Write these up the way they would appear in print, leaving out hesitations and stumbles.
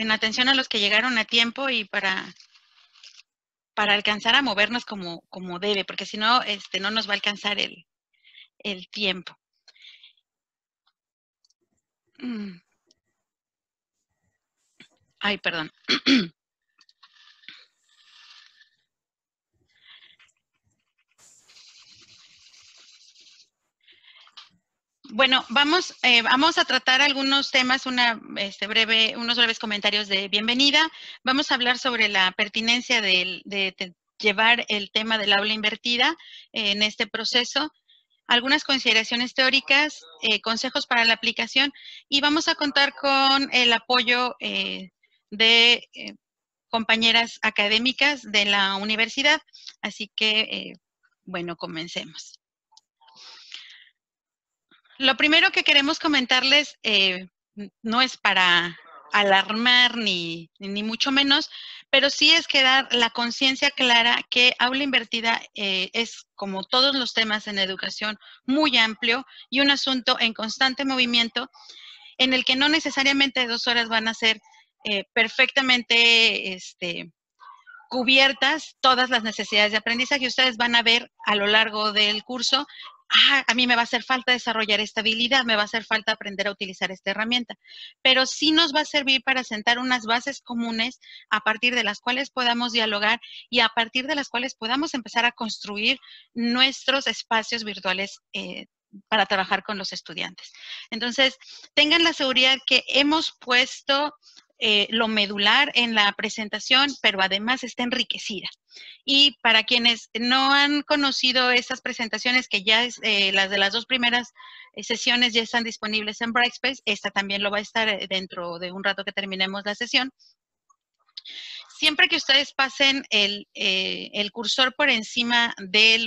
en atención a los que llegaron a tiempo y para alcanzar a movernos como debe, porque si no, no nos va a alcanzar el tiempo. Ay, perdón. Bueno, vamos a tratar algunos temas, unos breves comentarios de bienvenida. Vamos a hablar sobre la pertinencia de llevar el tema del aula invertida en este proceso, algunas consideraciones teóricas, consejos para la aplicación, y vamos a contar con el apoyo de compañeras académicas de la universidad. Así que, bueno, comencemos. Lo primero que queremos comentarles no es para alarmar ni mucho menos, pero sí es que dar la conciencia clara que aula invertida es, como todos los temas en educación, muy amplio y un asunto en constante movimiento, en el que no necesariamente 2 horas van a ser perfectamente cubiertas todas las necesidades de aprendizaje. Ustedes van a ver a lo largo del curso, a mí me va a hacer falta desarrollar esta habilidad, me va a hacer falta aprender a utilizar esta herramienta, pero sí nos va a servir para sentar unas bases comunes a partir de las cuales podamos dialogar y a partir de las cuales podamos empezar a construir nuestros espacios virtuales para trabajar con los estudiantes. Entonces, tengan la seguridad que hemos puesto lo medular en la presentación, pero además está enriquecida. Y para quienes no han conocido esas presentaciones, que ya las de las 2 primeras sesiones ya están disponibles en Brightspace, esta también lo va a estar dentro de un rato que terminemos la sesión. Siempre que ustedes pasen el cursor por encima de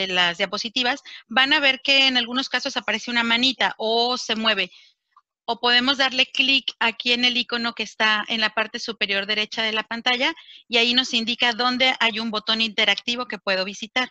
las diapositivas, van a ver que en algunos casos aparece una manita o se mueve. O podemos darle clic aquí en el icono que está en la parte superior derecha de la pantalla y ahí nos indica dónde hay un botón interactivo que puedo visitar.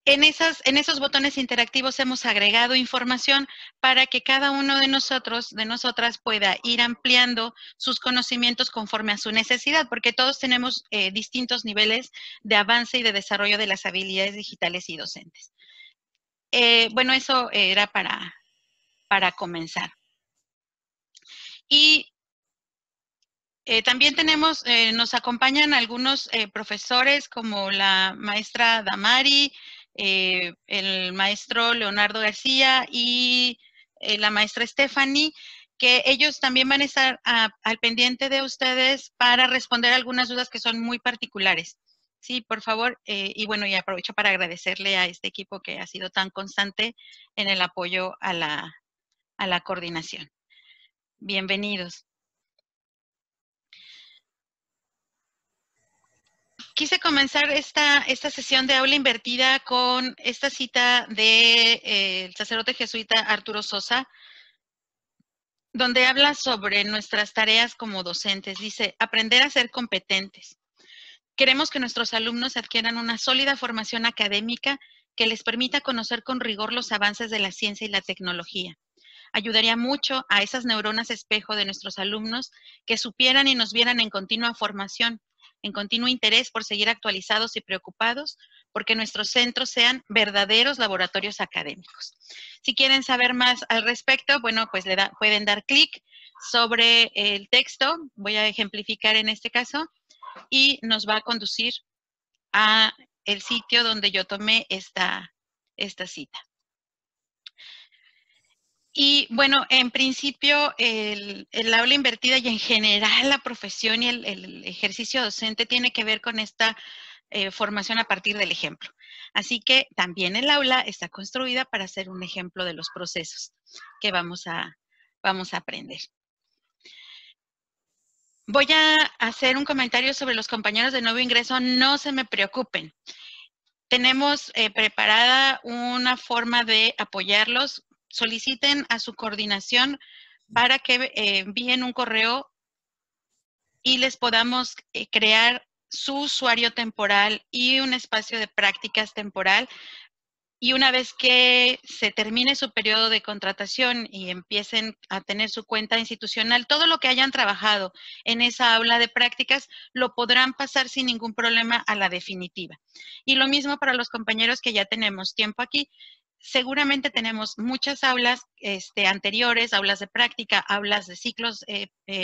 En esos botones interactivos hemos agregado información para que cada uno de nosotros, de nosotras, pueda ir ampliando sus conocimientos conforme a su necesidad, porque todos tenemos distintos niveles de avance y de desarrollo de las habilidades digitales y docentes. Bueno, eso era para comenzar. Y también tenemos, nos acompañan algunos profesores como la maestra Damari, el maestro Leonardo García y la maestra Stephanie, que ellos también van a estar al pendiente de ustedes para responder algunas dudas que son muy particulares. Sí, por favor, y bueno, y aprovecho para agradecerle a este equipo que ha sido tan constante en el apoyo a la coordinación. Bienvenidos. Quise comenzar esta sesión de aula invertida con esta cita de el sacerdote jesuita Arturo Sosa, donde habla sobre nuestras tareas como docentes. Dice, aprender a ser competentes. Queremos que nuestros alumnos adquieran una sólida formación académica que les permita conocer con rigor los avances de la ciencia y la tecnología. Ayudaría mucho a esas neuronas espejo de nuestros alumnos que supieran y nos vieran en continua formación, en continuo interés por seguir actualizados y preocupados, porque nuestros centros sean verdaderos laboratorios académicos. Si quieren saber más al respecto, bueno, pues pueden dar clic sobre el texto, voy a ejemplificar en este caso, y nos va a conducir a el sitio donde yo tomé esta cita. Y bueno, en principio el aula invertida y en general la profesión y el ejercicio docente tiene que ver con esta formación a partir del ejemplo. Así que también el aula está construida para ser un ejemplo de los procesos que vamos a aprender. Voy a hacer un comentario sobre los compañeros de nuevo ingreso. No se me preocupen. Tenemos preparada una forma de apoyarlos. Soliciten a su coordinación para que envíen un correo y les podamos crear su usuario temporal y un espacio de prácticas temporal Y una vez que se termine su periodo de contratación y empiecen a tener su cuenta institucional, todo lo que hayan trabajado en esa aula de prácticas lo podrán pasar sin ningún problema a la definitiva. Y lo mismo para los compañeros que ya tenemos tiempo aquí. Seguramente tenemos muchas aulas anteriores, aulas de práctica, aulas de ciclos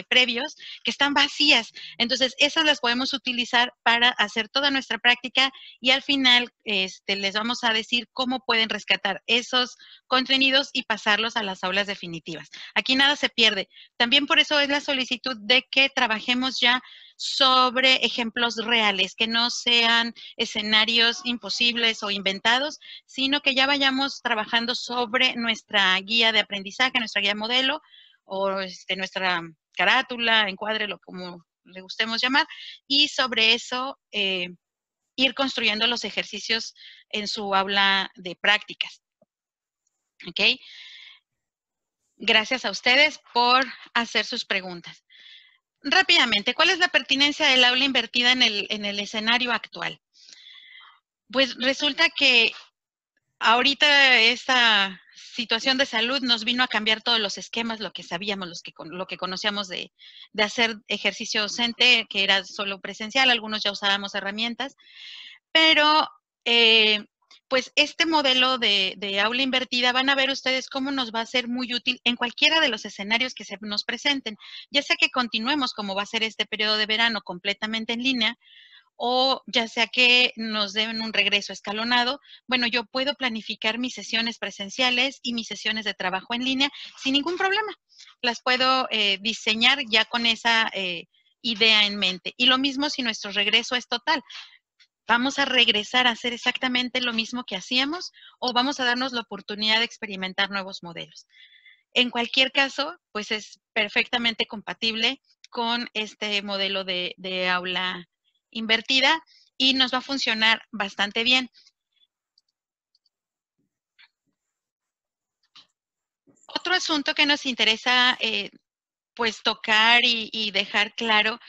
previos que están vacías. Entonces, esas las podemos utilizar para hacer toda nuestra práctica y al final les vamos a decir cómo pueden rescatar esos contenidos y pasarlos a las aulas definitivas. Aquí nada se pierde. También por eso es la solicitud de que trabajemos ya sobre ejemplos reales, que no sean escenarios imposibles o inventados, sino que ya vayamos trabajando sobre nuestra guía de aprendizaje, nuestra guía modelo o nuestra carátula, encuadre, lo como le gustemos llamar, y sobre eso ir construyendo los ejercicios en su aula de prácticas. ¿Ok? Gracias a ustedes por hacer sus preguntas. Rápidamente, ¿cuál es la pertinencia del aula invertida en el escenario actual? Pues resulta que ahorita esta situación de salud nos vino a cambiar todos los esquemas, lo que sabíamos, lo que conocíamos de hacer ejercicio docente, que era solo presencial, algunos ya usábamos herramientas, pero pues este modelo de aula invertida van a ver ustedes cómo nos va a ser muy útil en cualquiera de los escenarios que se nos presenten, ya sea que continuemos como va a ser este periodo de verano completamente en línea, o ya sea que nos den un regreso escalonado, bueno, yo puedo planificar mis sesiones presenciales y mis sesiones de trabajo en línea sin ningún problema. Las puedo diseñar ya con esa idea en mente. Y lo mismo si nuestro regreso es total. ¿Vamos a regresar a hacer exactamente lo mismo que hacíamos o vamos a darnos la oportunidad de experimentar nuevos modelos? En cualquier caso, pues es perfectamente compatible con este modelo de aula invertida y nos va a funcionar bastante bien. Otro asunto que nos interesa pues tocar y dejar claro,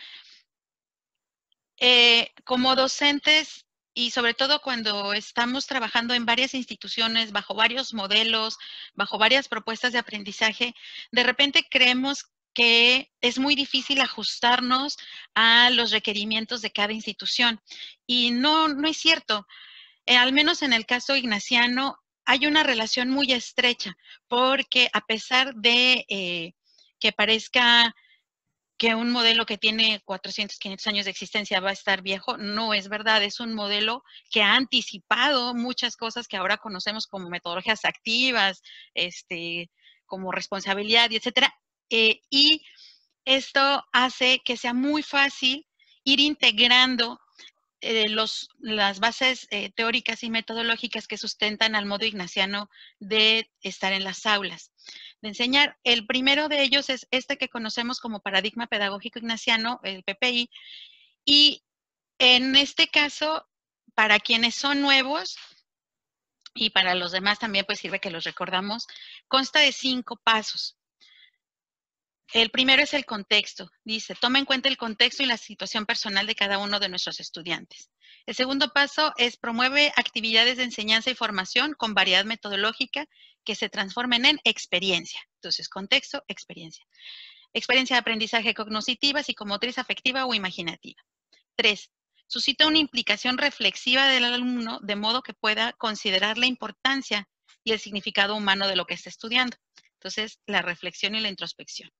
como docentes y sobre todo cuando estamos trabajando en varias instituciones, bajo varios modelos, bajo varias propuestas de aprendizaje, de repente creemos que es muy difícil ajustarnos a los requerimientos de cada institución. Y no es cierto. Al menos en el caso ignaciano, hay una relación muy estrecha, porque a pesar de que parezca que un modelo que tiene 400, 500 años de existencia va a estar viejo, no es verdad, es un modelo que ha anticipado muchas cosas que ahora conocemos como metodologías activas, como responsabilidad y etcétera, y esto hace que sea muy fácil ir integrando las bases teóricas y metodológicas que sustentan al modo ignaciano de estar en las aulas, de enseñar. El primero de ellos es este que conocemos como paradigma pedagógico ignaciano, el PPI, y en este caso, para quienes son nuevos y para los demás también pues sirve que los recordamos, consta de 5 pasos. El primero es el contexto. Dice, toma en cuenta el contexto y la situación personal de cada uno de nuestros estudiantes. El segundo paso es promueve actividades de enseñanza y formación con variedad metodológica que se transformen en experiencia. Entonces, contexto, experiencia. Experiencia de aprendizaje cognitiva, psicomotriz, afectiva o imaginativa. 3. Suscita una implicación reflexiva del alumno de modo que pueda considerar la importancia y el significado humano de lo que está estudiando. Entonces, la reflexión y la introspección.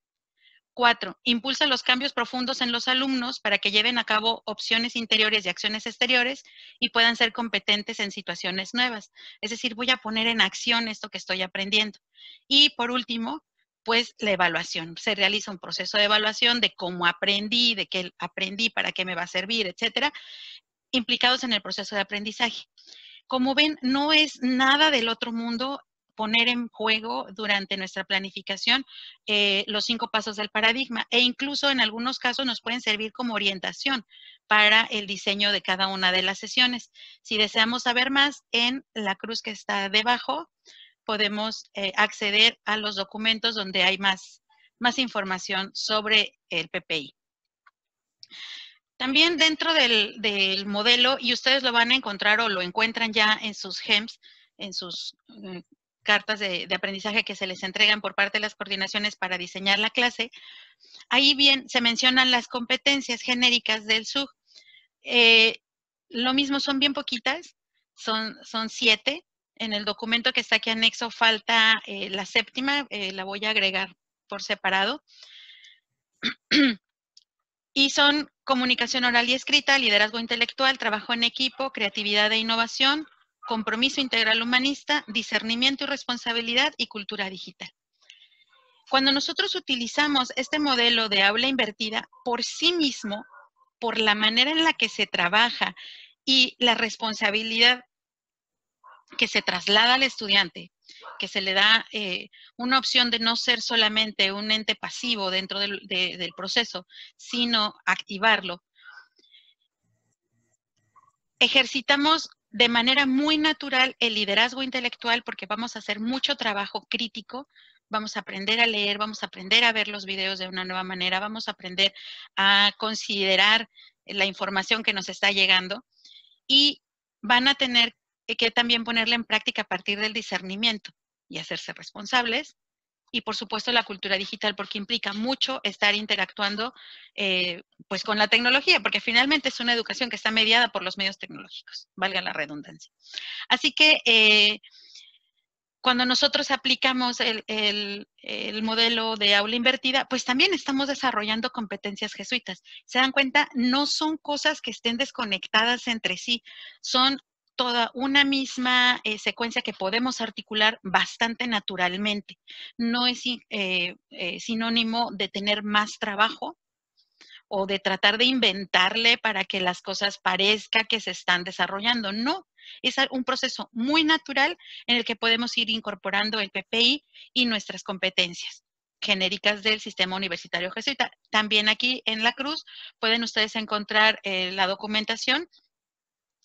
4. Impulsa los cambios profundos en los alumnos para que lleven a cabo opciones interiores y acciones exteriores y puedan ser competentes en situaciones nuevas. Es decir, voy a poner en acción esto que estoy aprendiendo. Y por último, pues la evaluación. Se realiza un proceso de evaluación de cómo aprendí, de qué aprendí, para qué me va a servir, etcétera, implicados en el proceso de aprendizaje. Como ven, no es nada del otro mundo poner en juego durante nuestra planificación los 5 pasos del paradigma e incluso en algunos casos nos pueden servir como orientación para el diseño de cada una de las sesiones. Si deseamos saber más, en la cruz que está debajo podemos acceder a los documentos donde hay más información sobre el PPI. También dentro del modelo, y ustedes lo van a encontrar o lo encuentran ya en sus GEMS, en sus cartas de aprendizaje que se les entregan por parte de las coordinaciones para diseñar la clase, ahí bien se mencionan las competencias genéricas del SUG. Lo mismo, son bien poquitas, son 7. En el documento que está aquí anexo falta la séptima, la voy a agregar por separado. Y son comunicación oral y escrita, liderazgo intelectual, trabajo en equipo, creatividad e innovación, compromiso integral humanista, discernimiento y responsabilidad y cultura digital. Cuando nosotros utilizamos este modelo de aula invertida, por sí mismo, por la manera en la que se trabaja y la responsabilidad que se traslada al estudiante, que se le da una opción de no ser solamente un ente pasivo dentro del proceso, sino activarlo, ejercitamos de manera muy natural el liderazgo intelectual porque vamos a hacer mucho trabajo crítico, vamos a aprender a leer, vamos a aprender a ver los videos de una nueva manera, vamos a aprender a considerar la información que nos está llegando y van a tener que también ponerla en práctica a partir del discernimiento y hacerse responsables. Y por supuesto la cultura digital, porque implica mucho estar interactuando pues con la tecnología, porque finalmente es una educación que está mediada por los medios tecnológicos, valga la redundancia. Así que cuando nosotros aplicamos el modelo de aula invertida, pues también estamos desarrollando competencias jesuitas. ¿Se dan cuenta? No son cosas que estén desconectadas entre sí, son toda una misma secuencia que podemos articular bastante naturalmente. No es sinónimo de tener más trabajo o de tratar de inventarle para que las cosas parezca que se están desarrollando. No, es un proceso muy natural en el que podemos ir incorporando el PPI y nuestras competencias genéricas del sistema universitario jesuita. También aquí en la Cruz pueden ustedes encontrar la documentación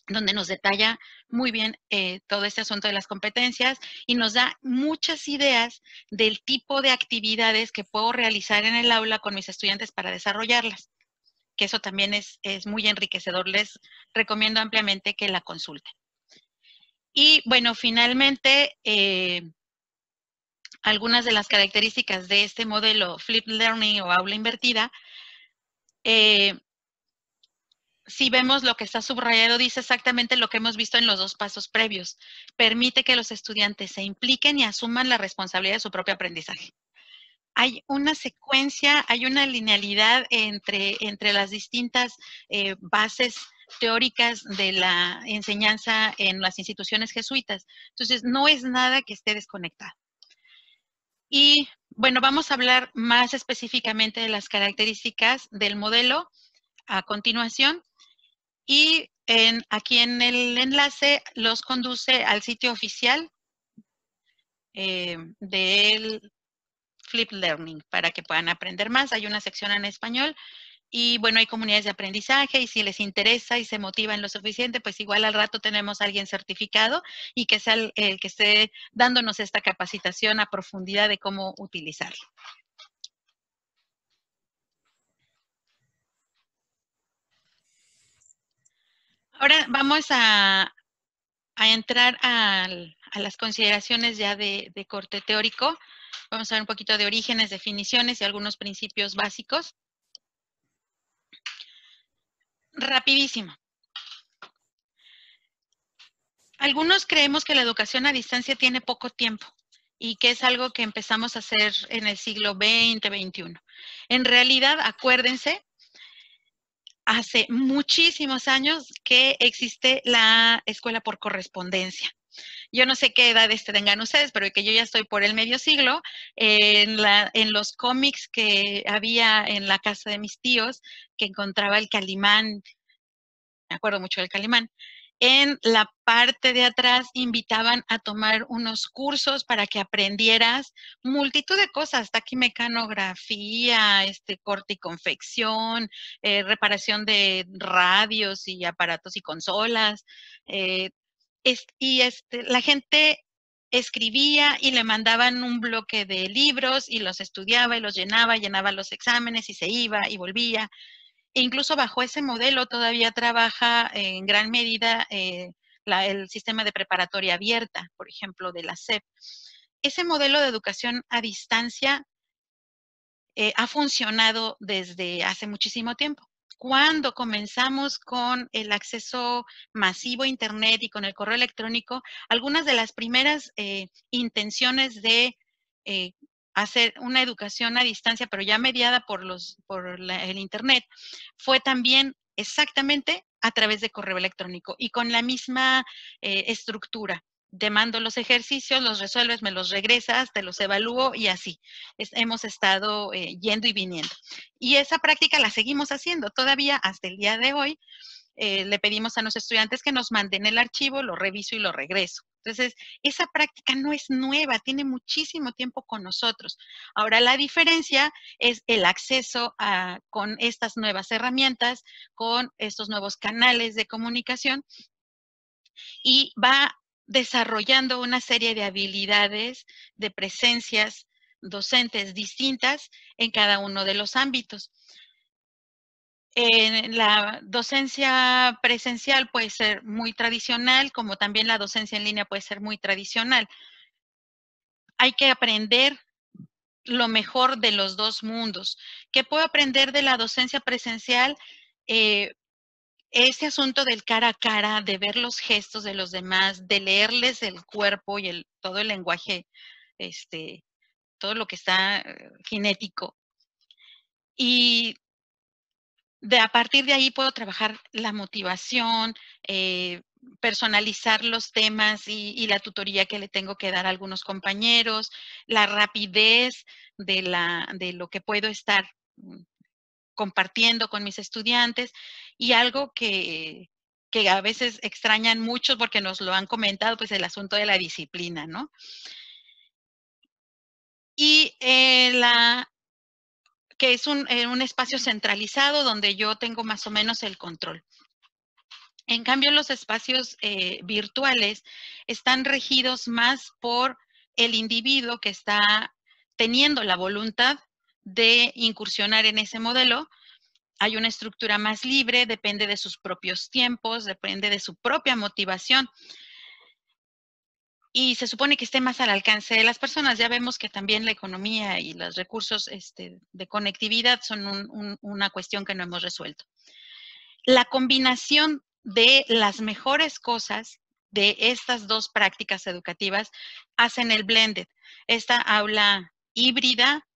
donde nos detalla muy bien todo este asunto de las competencias y nos da muchas ideas del tipo de actividades que puedo realizar en el aula con mis estudiantes para desarrollarlas, que eso también es muy enriquecedor. Les recomiendo ampliamente que la consulten. Y bueno, finalmente, algunas de las características de este modelo Flipped Learning o aula invertida, si vemos lo que está subrayado, dice exactamente lo que hemos visto en los 2 pasos previos. Permite que los estudiantes se impliquen y asuman la responsabilidad de su propio aprendizaje. Hay una secuencia, hay una linealidad entre las distintas bases teóricas de la enseñanza en las instituciones jesuitas. Entonces, no es nada que esté desconectado. Y bueno, vamos a hablar más específicamente de las características del modelo a continuación. Y aquí en el enlace los conduce al sitio oficial del Flip Learning para que puedan aprender más. Hay una sección en español y bueno, hay comunidades de aprendizaje y si les interesa y se motivan lo suficiente, pues igual al rato tenemos a alguien certificado y que sea el que esté dándonos esta capacitación a profundidad de cómo utilizarlo. Ahora vamos a entrar a las consideraciones ya de corte teórico. Vamos a ver un poquito de orígenes, definiciones y algunos principios básicos. Rapidísimo. Algunos creemos que la educación a distancia tiene poco tiempo y que es algo que empezamos a hacer en el siglo XX, XXI. En realidad, acuérdense, hace muchísimos años que existe la escuela por correspondencia. Yo no sé qué edades tengan ustedes, pero que yo ya estoy por el medio siglo, en los cómics que había en la casa de mis tíos, que encontraba el Calimán, me acuerdo mucho del Calimán, en la parte de atrás invitaban a tomar unos cursos para que aprendieras multitud de cosas, taquimecanografía, corte y confección, reparación de radios y aparatos y consolas, la gente escribía y le mandaban un bloque de libros y los estudiaba y los llenaba los exámenes y se iba y volvía. E incluso bajo ese modelo todavía trabaja en gran medida el sistema de preparatoria abierta, por ejemplo, de la SEP. Ese modelo de educación a distancia ha funcionado desde hace muchísimo tiempo. Cuando comenzamos con el acceso masivo a Internet y con el correo electrónico, algunas de las primeras intenciones de eh, hacer una educación a distancia, pero ya mediada por el Internet, fue también exactamente a través de correo electrónico y con la misma estructura. Te mando los ejercicios, los resuelves, me los regresas, te los evalúo y así. Hemos estado yendo y viniendo. Y esa práctica la seguimos haciendo todavía hasta el día de hoy. Le pedimos a los estudiantes que nos manden el archivo, lo reviso y lo regreso. Entonces, esa práctica no es nueva, tiene muchísimo tiempo con nosotros. Ahora, la diferencia es el acceso con estas nuevas herramientas, con estos nuevos canales de comunicación y va desarrollando una serie de habilidades, de presencias docentes distintas en cada uno de los ámbitos. La docencia presencial puede ser muy tradicional, como también la docencia en línea puede ser muy tradicional. Hay que aprender lo mejor de los dos mundos. ¿Qué puedo aprender de la docencia presencial? Ese asunto del cara a cara, de ver los gestos de los demás, de leerles el cuerpo y todo el lenguaje, todo lo que está cinético. Y a partir de ahí puedo trabajar la motivación, personalizar los temas y la tutoría que le tengo que dar a algunos compañeros, la rapidez de lo que puedo estar compartiendo con mis estudiantes y algo que a veces extrañan mucho porque nos lo han comentado, pues el asunto de la disciplina, ¿no? Y que es un espacio centralizado donde yo tengo más o menos el control. En cambio, los espacios virtuales están regidos más por el individuo que está teniendo la voluntad de incursionar en ese modelo. Hay una estructura más libre, depende de sus propios tiempos, depende de su propia motivación y se supone que esté más al alcance de las personas. Ya vemos que también la economía y los recursos de conectividad son una cuestión que no hemos resuelto. La combinación de las mejores cosas de estas dos prácticas educativas hacen el blended, esta aula híbrida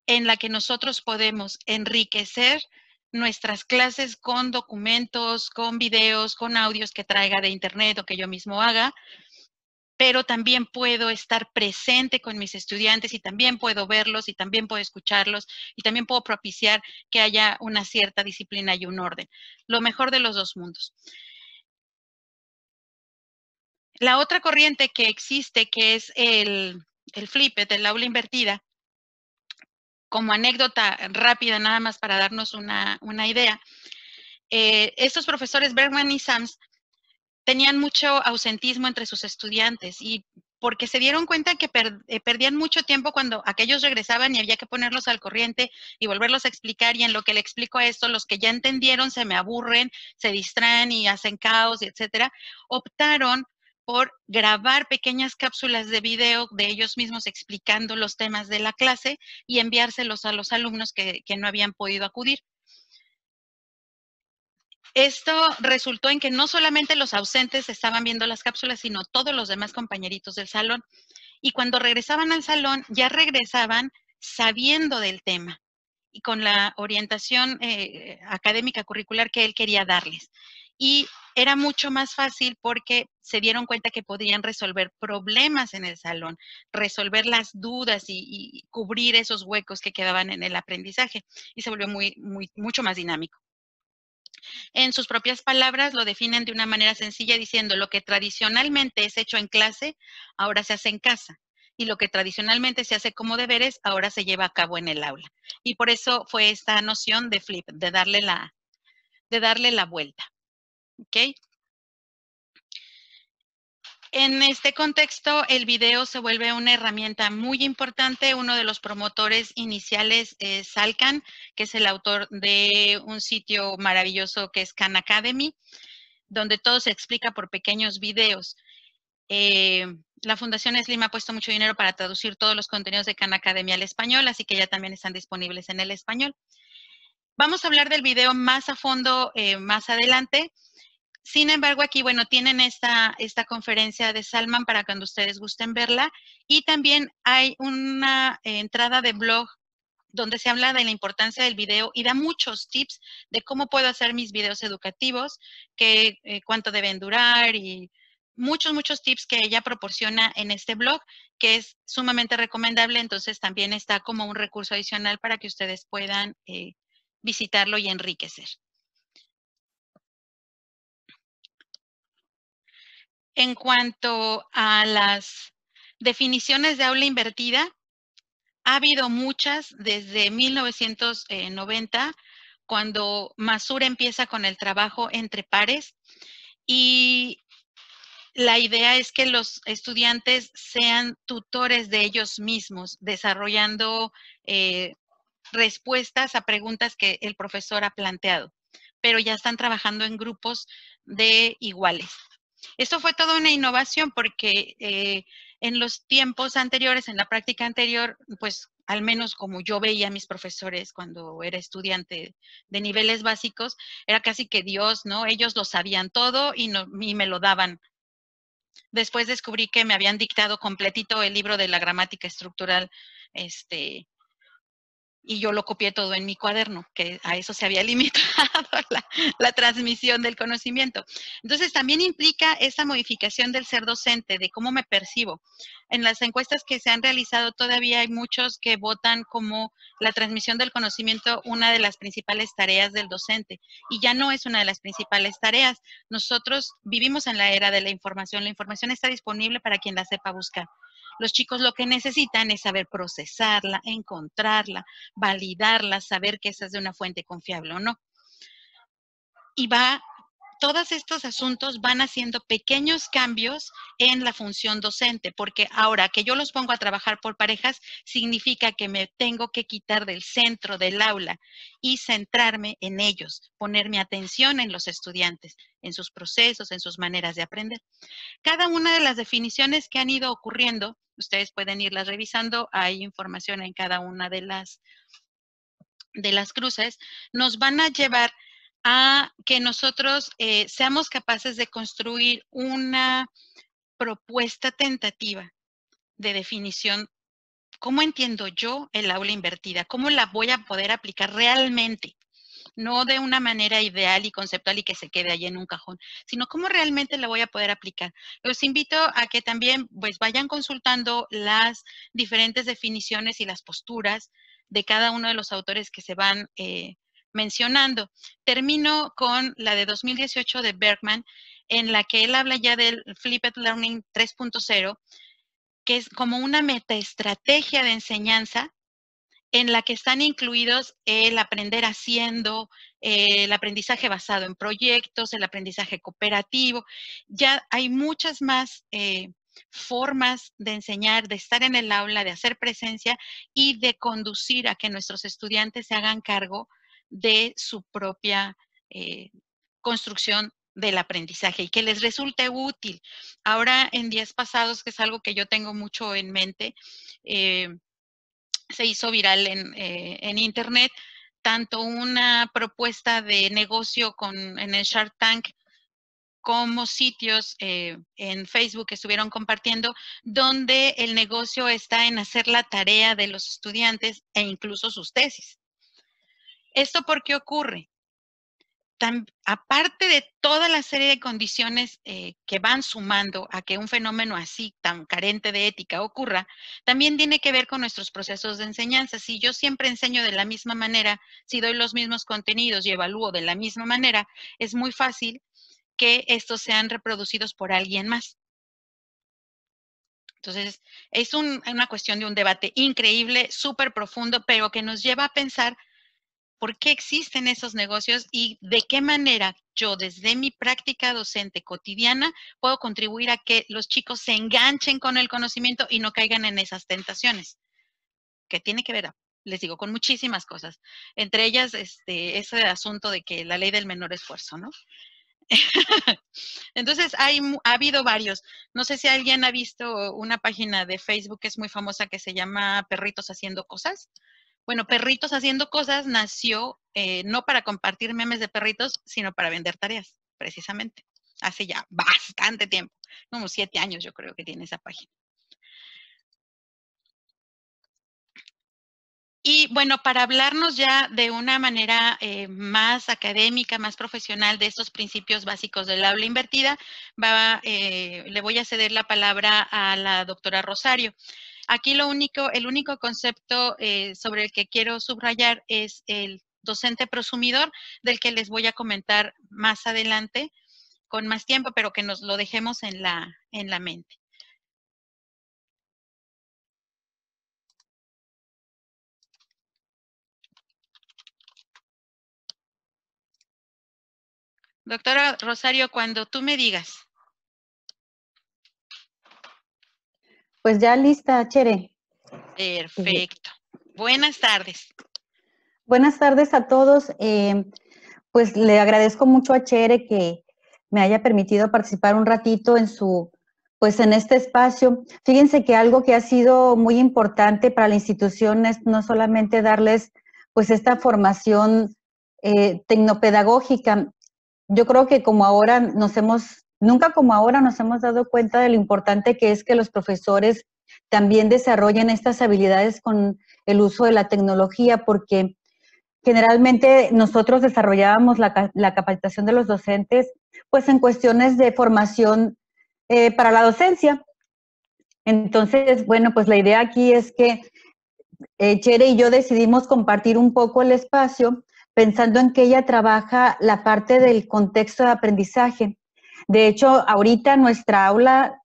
en la que nosotros podemos enriquecer nuestras clases con documentos, con videos, con audios que traiga de internet o que yo mismo haga, pero también puedo estar presente con mis estudiantes y también puedo verlos y también puedo escucharlos y también puedo propiciar que haya una cierta disciplina y un orden. Lo mejor de los dos mundos. La otra corriente que existe, que es el flipped, el aula invertida, como anécdota rápida, nada más para darnos una idea, estos profesores Bergman y Sams tenían mucho ausentismo entre sus estudiantes y porque se dieron cuenta que perdían mucho tiempo cuando aquellos regresaban y había que ponerlos al corriente y volverlos a explicar, y en lo que le explico a esto, los que ya entendieron se me aburren, se distraen y hacen caos, etcétera. Optaron por grabar pequeñas cápsulas de video de ellos mismos explicando los temas de la clase y enviárselos a los alumnos que no habían podido acudir. Esto resultó en que no solamente los ausentes estaban viendo las cápsulas, sino todos los demás compañeritos del salón. Y cuando regresaban al salón, ya regresaban sabiendo del tema y con la orientación académica curricular que él quería darles. Y era mucho más fácil porque se dieron cuenta que podían resolver problemas en el salón, resolver las dudas y cubrir esos huecos que quedaban en el aprendizaje. Y se volvió mucho más dinámico. En sus propias palabras lo definen de una manera sencilla diciendo: lo que tradicionalmente es hecho en clase, ahora se hace en casa. Y lo que tradicionalmente se hace como deberes, ahora se lleva a cabo en el aula. Y por eso fue esta noción de flip, de darle la vuelta. ¿Ok? En este contexto, el video se vuelve una herramienta muy importante. Uno de los promotores iniciales es Salkan, que es el autor de un sitio maravilloso que es Khan Academy. donde todo se explica por pequeños videos. La Fundación Slim ha puesto mucho dinero para traducir todos los contenidos de Khan Academy al español, así que ya también están disponibles en el español. Vamos a hablar del video más a fondo más adelante. Sin embargo, aquí, bueno, tienen esta conferencia de Salman para cuando ustedes gusten verla. Y también hay una entrada de blog donde se habla de la importancia del video y da muchos tips de cómo puedo hacer mis videos educativos, cuánto deben durar y muchos tips que ella proporciona en este blog, que es sumamente recomendable. Entonces, también está como un recurso adicional para que ustedes puedan visitarlo y enriquecer. En cuanto a las definiciones de aula invertida, ha habido muchas desde 1990, cuando Masur empieza con el trabajo entre pares, y la idea es que los estudiantes sean tutores de ellos mismos, desarrollando respuestas a preguntas que el profesor ha planteado, pero ya están trabajando en grupos de iguales. Esto fue toda una innovación porque en los tiempos anteriores, en la práctica anterior, pues al menos como yo veía a mis profesores cuando era estudiante de niveles básicos, era casi que Dios, ¿no? Ellos lo sabían todo y me lo daban. Después descubrí que me habían dictado completito el libro de la gramática estructural, y yo lo copié todo en mi cuaderno, que a eso se había limitado la transmisión del conocimiento. Entonces, también implica esa modificación del ser docente, de cómo me percibo. En las encuestas que se han realizado, todavía hay muchos que votan como la transmisión del conocimiento una de las principales tareas del docente, y ya no es una de las principales tareas. Nosotros vivimos en la era de la información está disponible para quien la sepa buscar. Los chicos lo que necesitan es saber procesarla, encontrarla, validarla, saber que esa es de una fuente confiable o no. Y todos estos asuntos van haciendo pequeños cambios en la función docente, porque ahora que yo los pongo a trabajar por parejas, significa que me tengo que quitar del centro del aula y centrarme en ellos, poner mi atención en los estudiantes, en sus procesos, en sus maneras de aprender. Cada una de las definiciones que han ido ocurriendo, ustedes pueden irlas revisando, hay información en cada una de las cruces, nos van a llevar a que nosotros seamos capaces de construir una propuesta tentativa de definición. ¿Cómo entiendo yo el aula invertida? ¿Cómo la voy a poder aplicar realmente? No de una manera ideal y conceptual y que se quede ahí en un cajón, sino cómo realmente la voy a poder aplicar. Los invito a que también pues vayan consultando las diferentes definiciones y las posturas de cada uno de los autores que se van mencionando. Termino con la de 2018 de Bergman, en la que él habla ya del Flipped Learning 3.0, que es como una metaestrategia de enseñanza en la que están incluidos el aprender haciendo, el aprendizaje basado en proyectos, el aprendizaje cooperativo. Ya hay muchas más formas de enseñar, de estar en el aula, de hacer presencia y de conducir a que nuestros estudiantes se hagan cargo de su propia construcción del aprendizaje y que les resulte útil. Ahora, en días pasados, que es algo que yo tengo mucho en mente, se hizo viral en internet, tanto una propuesta de negocio en el Shark Tank, como sitios en Facebook que estuvieron compartiendo, donde el negocio está en hacer la tarea de los estudiantes e incluso sus tesis. ¿Esto por qué ocurre? Aparte de toda la serie de condiciones que van sumando a que un fenómeno así tan carente de ética ocurra, también tiene que ver con nuestros procesos de enseñanza. Si yo siempre enseño de la misma manera, si doy los mismos contenidos y evalúo de la misma manera, es muy fácil que estos sean reproducidos por alguien más. Entonces, es una cuestión de un debate increíble, súper profundo, pero que nos lleva a pensar por qué existen esos negocios y de qué manera yo desde mi práctica docente cotidiana puedo contribuir a que los chicos se enganchen con el conocimiento y no caigan en esas tentaciones, que tiene que ver, les digo, con muchísimas cosas, entre ellas ese asunto de que la ley del menor esfuerzo, ¿no? Entonces, ha habido varios. No sé si alguien ha visto una página de Facebook que es muy famosa que se llama Perritos Haciendo Cosas. Bueno, Perritos Haciendo Cosas nació no para compartir memes de perritos, sino para vender tareas, precisamente. Hace ya bastante tiempo, como 7 años yo creo que tiene esa página. Y bueno, para hablarnos ya de una manera más académica, más profesional de estos principios básicos del aula invertida, le voy a ceder la palabra a la doctora Rosario. Aquí el único concepto sobre el que quiero subrayar es el docente prosumidor, del que les voy a comentar más adelante con más tiempo, pero que nos lo dejemos en la mente. Doctora Rosario, cuando tú me digas. Pues ya lista, Chere. Perfecto. Buenas tardes. Buenas tardes a todos. Pues le agradezco mucho a Chere que me haya permitido participar un ratito pues en este espacio. Fíjense que algo que ha sido muy importante para la institución es no solamente darles pues esta formación tecnopedagógica. Yo creo que nunca como ahora nos hemos dado cuenta de lo importante que es que los profesores también desarrollen estas habilidades con el uso de la tecnología, porque generalmente nosotros desarrollábamos la capacitación de los docentes pues en cuestiones de formación para la docencia. Entonces, bueno, pues la idea aquí es que Chere y yo decidimos compartir un poco el espacio pensando en que ella trabaja la parte del contexto de aprendizaje. De hecho, ahorita nuestra aula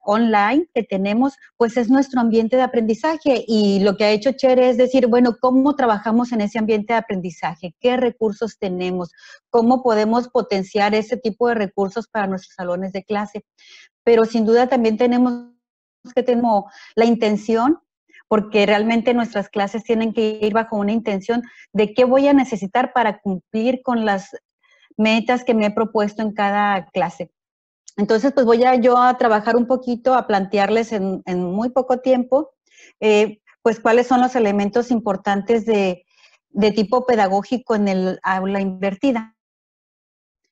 online que tenemos, pues es nuestro ambiente de aprendizaje, y lo que ha hecho Chere es decir, bueno, ¿cómo trabajamos en ese ambiente de aprendizaje? ¿Qué recursos tenemos? ¿Cómo podemos potenciar ese tipo de recursos para nuestros salones de clase? Pero sin duda también tenemos que tener la intención, porque realmente nuestras clases tienen que ir bajo una intención de qué voy a necesitar para cumplir con las metas que me he propuesto en cada clase. Entonces, pues voy yo a trabajar un poquito, a plantearles en muy poco tiempo, pues cuáles son los elementos importantes de tipo pedagógico en el aula invertida.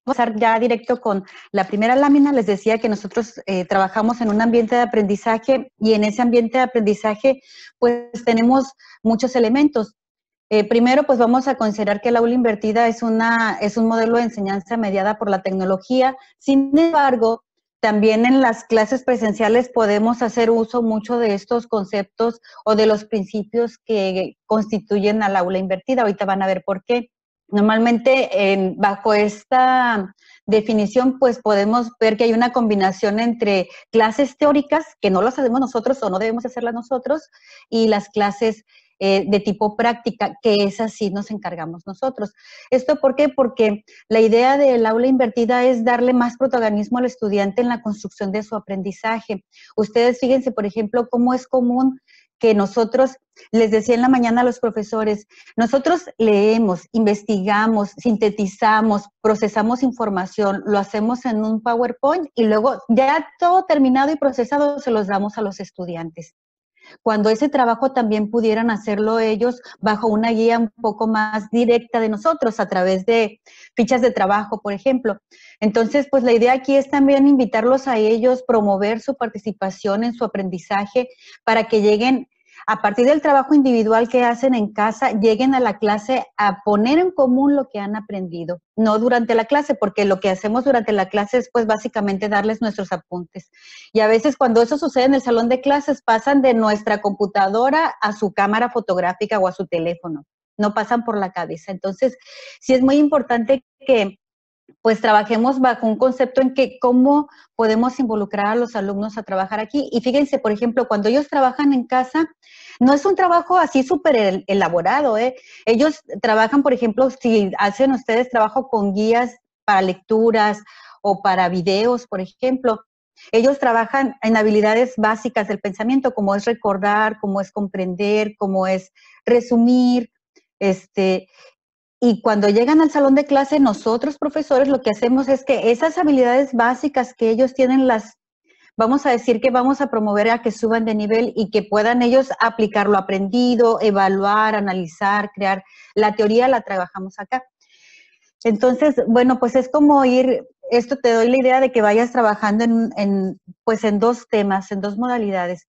Vamos a pasar ya directo con la primera lámina. Les decía que nosotros trabajamos en un ambiente de aprendizaje, y en ese ambiente de aprendizaje pues tenemos muchos elementos. Primero, pues vamos a considerar que el aula invertida es un modelo de enseñanza mediada por la tecnología. Sin embargo, también en las clases presenciales podemos hacer uso mucho de estos conceptos o de los principios que constituyen al aula invertida. Ahorita van a ver por qué. Normalmente, bajo esta definición, pues podemos ver que hay una combinación entre clases teóricas, que no las hacemos nosotros o no debemos hacerlas nosotros, y las clases de tipo práctica, que esas sí nos encargamos nosotros. ¿Esto por qué? Porque la idea del aula invertida es darle más protagonismo al estudiante en la construcción de su aprendizaje. Ustedes fíjense, por ejemplo, cómo es común que nosotros, les decía en la mañana a los profesores, nosotros leemos, investigamos, sintetizamos, procesamos información, lo hacemos en un PowerPoint y luego ya todo terminado y procesado se los damos a los estudiantes, cuando ese trabajo también pudieran hacerlo ellos bajo una guía un poco más directa de nosotros, a través de fichas de trabajo, por ejemplo. Entonces, pues la idea aquí es también invitarlos a ellos, promover su participación en su aprendizaje, para que lleguen, a partir del trabajo individual que hacen en casa, lleguen a la clase a poner en común lo que han aprendido, no durante la clase, porque lo que hacemos durante la clase es pues básicamente darles nuestros apuntes. Y a veces cuando eso sucede en el salón de clases, pasan de nuestra computadora a su cámara fotográfica o a su teléfono, no pasan por la cabeza. Entonces, sí es muy importante que pues trabajemos bajo un concepto en que cómo podemos involucrar a los alumnos a trabajar aquí. Y fíjense, por ejemplo, cuando ellos trabajan en casa, no es un trabajo así súper elaborado, ¿eh? Ellos trabajan, por ejemplo, si hacen ustedes trabajo con guías para lecturas o para videos, por ejemplo, ellos trabajan en habilidades básicas del pensamiento, como es recordar, como es comprender, como es resumir, este, Y cuando llegan al salón de clase, nosotros profesores lo que hacemos es que esas habilidades básicas que ellos tienen vamos a decir que vamos a promover a que suban de nivel y que puedan ellos aplicar lo aprendido, evaluar, analizar, crear. La teoría la trabajamos acá. Entonces, bueno, pues es como esto te doy la idea de que vayas trabajando pues en dos temas, en dos modalidades.